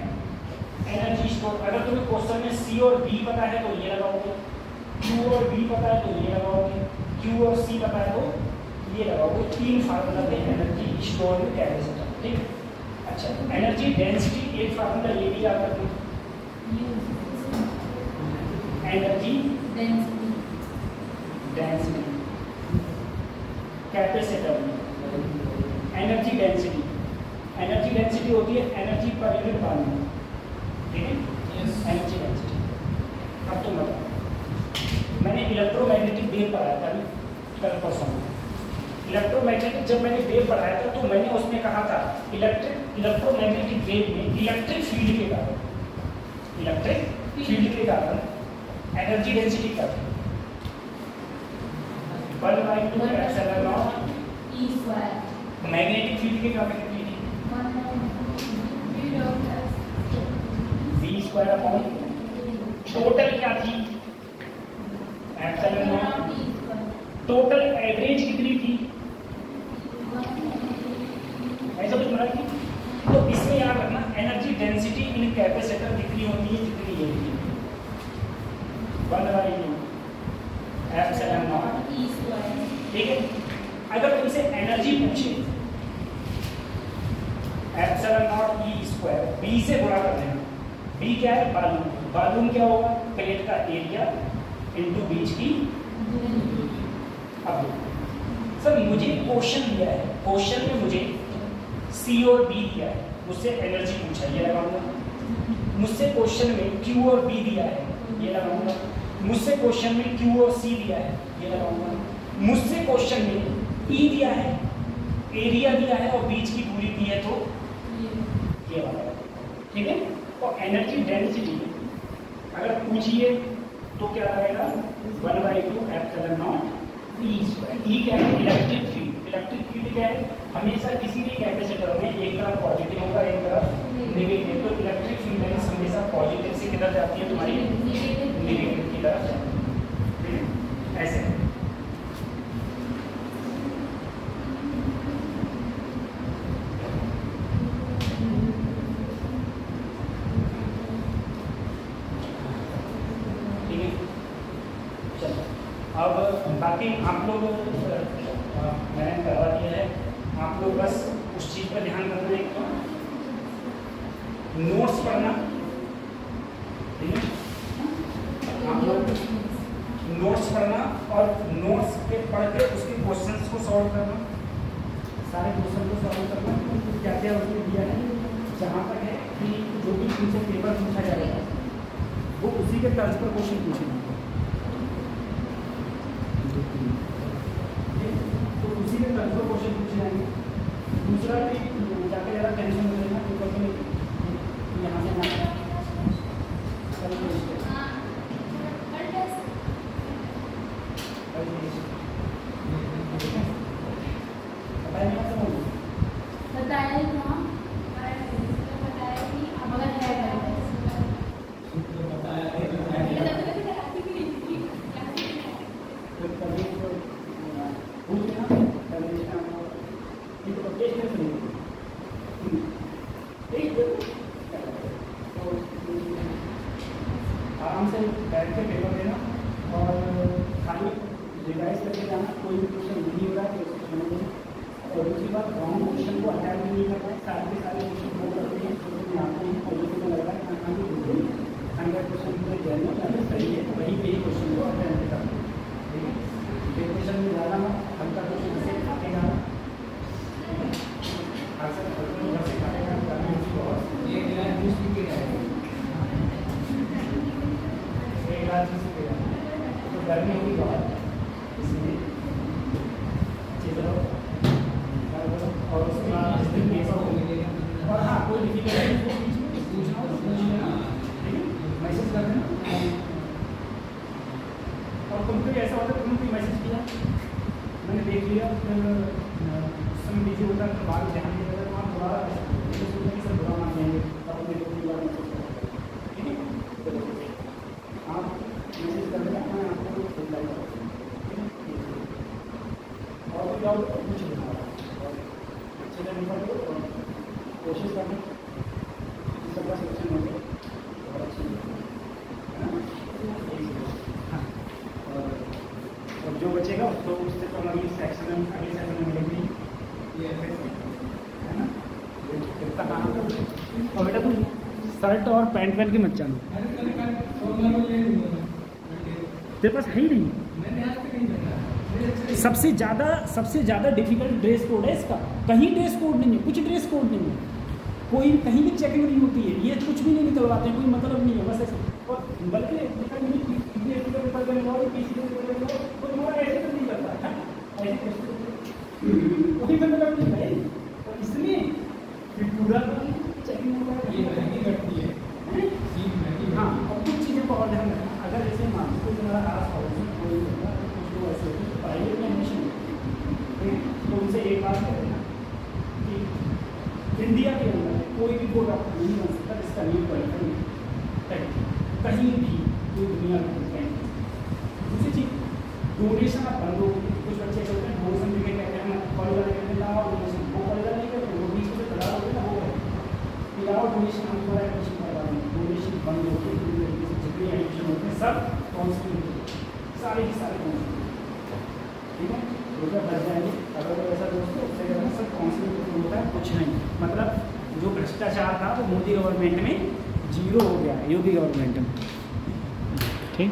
एनर्जी स्टोर। अगर तुम्हें क्वेश्चन में C और B पता है तो ये लगाओगे, Q और B पता है तो ये लगाओगे, Q और C पता है तो ये लगाओगे। तीन फार्मूला पे एनर्जी स्टोर में कैपेसिटर, ठीक है। अच्छा एनर्जी डेंसिटी एक फार्मूला ये भी याद रखना, एनर्जी डेंसिटी कैपेसिटर में एनर्जी डेंसिटी होती है एनर्जी पर यूनिट वॉल्यूम, ठीक है। Energy density. अब तुम बताओ मैंने इलेक्ट्रोमैग्नेटिक वेव पढ़ाया था कल परसों में, इलेक्ट्रोमैग्नेटिक जब मैंने वेव पढ़ाया था तो मैंने उसमें कहा था इलेक्ट्रोमैग्नेटिक वेव में इलेक्ट्रिक फील्ड के कारण एनर्जी डेंसिटी क्या थी 1/2ε0 मैग्नेटिक फील्ड के कारण कितनी थी V² टोटल क्या थी ε0। टोटल एवरेज कितनी थी ऐसा कुछ बना थी। तो इसमें याद रखना एनर्जी डेंसिटी इन कैपेसिटर कितनी होती है जितनी ये थी 1/2 ε0, ठीक है। अगर तुमसे एनर्जी पूछे ε0E², B से गुणा कर देना। B क्या है वॉल्यूम क्या होगा प्लेट का एरिया इनटू बीच की। अब सर मुझे क्वेश्चन दिया है, क्वेश्चन में मुझे C और B दिया है, मुझसे एनर्जी पूछा है ये लगाऊंगा। मुझसे क्वेश्चन में Q और B दिया है ये लगाऊंगा। मुझसे क्वेश्चन में Q और C दिया है ये लगाऊंगा। मुझसे क्वेश्चन में E दिया है, एरिया दिया है और बीच की दूरी दी है तो ये वाला, ठीक है। और एनर्जी डेंसिटी अगर पूछिए तो क्या रहेगा 1/2 एप्सिलॉन नॉट ई स्क्वायर। ई क्या है? Electric field. इलेक्ट्रिक फील्ड क्या है? हमेशा किसी भी कैपेसिटर में एक तरफ पॉजिटिव होगा, एक तरफ नेगेटिव। तो इलेक्ट्रिक फील्ड हमेशा पॉजिटिव से किधर जाती है तुम्हारी? नेगेटिव की तरफ जाती है। ऐसे अब बाकी आप लोग मैंने करवा दिया है, आप लोग बस उस चीज़ पर ध्यान रखना है तो नोट्स पढ़ना, ठीक है? आप लोग नोट्स पढ़ना और नोट्स पे पढ़ के उसके क्वेश्चंस को सॉल्व करना, सारे क्वेश्चन को सॉल्व करना। क्या क्या उसने दिया है, जहाँ तक है कि जो भी तुमसे पेपर पूछा जाएगा वो उसी के तर्ज पर क्वेश्चन पूछेंगे। तो उसी में तर्ज पर क्वेश्चन पूछे जाएंगे। दूसरा भी जाके ज़्यादा टेंशन हो जाएगा पेपर में, यहाँ से ना बताया ही था, बताया कि अगर है आराम से बैठ के पेपर देना और खाली रिवाइज करके जाना। कोई भी क्वेश्चन नहीं हो रहा है तो उसको समझ लेना। और दूसरी बात, रॉन्ग क्वेश्चन को अटैक नहीं करना है। सारे के सारे क्वेश्चन वो करते हैं जो तुम्हें आपको ही पॉजिटिव में लग रहा है, खाली 100% में जैसे सही है वहीं पे ही क्वेश्चन को अटैक करना, ठीक है? क्वेश्चन में ज़्यादा ना हल्का क्वेश्चन जैसे खाते जाना, अक्सर घर से खाते जाना बहुत एक गिलास जूस पी के जाएगा, एक गिलास जूस पी के जाएगा तो गर्मी होगी बहुत, इसलिए अच्छी तरह और उसके बाद जिस दिन पेपर हो और हाँ कोई डिफिकल्टी को बीच में पूछना हो पूछ लेना, ठीक है? मैसेज कर देना। और तुमको ऐसा होता है तुमने कोई मैसेज किया, मैंने देख लिया, फिर उस समय बिजी होता है, तो बाद ध्यान नहीं देता, तो आप दोबारा सोचते कि सर बुरा मान लेंगे, तब अपने को बार मैसेज कर, ठीक है? आप मैसेज कर देना, मैं आपको रिप्लाई कर दूँगा, ठीक है? और भी डाउट पूछ लेना, अच्छे से निपट लो और कोशिश करना कि सबका सिलेक्शन हो जाए और अच्छी है ना? हाँ, और जो बचेगा उसको उससे तो अगली सेक्शन में अगले सेक्शन में मिलेगी, ये है ना? कितना काम और बेटा तुम शर्ट और पैंट पहन के मत जानो, तेरे पास है ही नहीं। सबसे ज़्यादा डिफिकल्ट ड्रेस कोड है इसका, कहीं ड्रेस कोड नहीं है, कुछ ड्रेस कोड नहीं है, कोई कहीं भी चेकिंग नहीं होती है, ये कुछ भी नहीं निकलवाते हैं, कोई मतलब नहीं है, बस ऐसे। और बल्कि पेपर देने वाले कोई हमारा ऐसे तो नहीं करता है, ऐसे कोई मतलब नहीं है, और इसलिए पूरा चेकिंग होगा, ये महंगी करती है। हाँ, और कुछ चीज़ें को और ध्यान रखना, अगर जैसे मान लो तुम्हारा आस पड़ोस में कोई होगा कुछ लोग ऐसे होते हैं प्राइवेट में एडमिशन होते हैं, तो उनसे एक बात कह देना कि इंडिया के अंदर कोई भी बोर्ड आपका नहीं बन सकता जिसका नहीं क्वालिफाई कहीं भी कोई दुनिया में कहीं। दूसरी चीज़, डोनेशन आप बंद हो, कुछ बच्चे कहते हैं डोनेशन देके कहते हैं कॉलेज वाले कहते हैं डोनेशन, वो कॉलेज वाले नहीं करते, वो बीच में खड़ा होते ना, वो विदाउट डोनेशन हम पूरा एडमिशन करवा रहे हैं, डोनेशन बंद होकर पूरी तरीके से जितने एडमिशन होते हैं सब काउंसलिंग, सारे के सारे काउंसलिंग, ठीक है? रुपये बढ़ जाएंगे अगर ऐसा दोस्तों, उससे कहना सब काउंसलिंग होता है, कुछ नहीं। मतलब जो भ्रष्टाचार था वो मोदी गवर्नमेंट में जीरो हो गया, योगी गवर्नमेंट में, ठीक।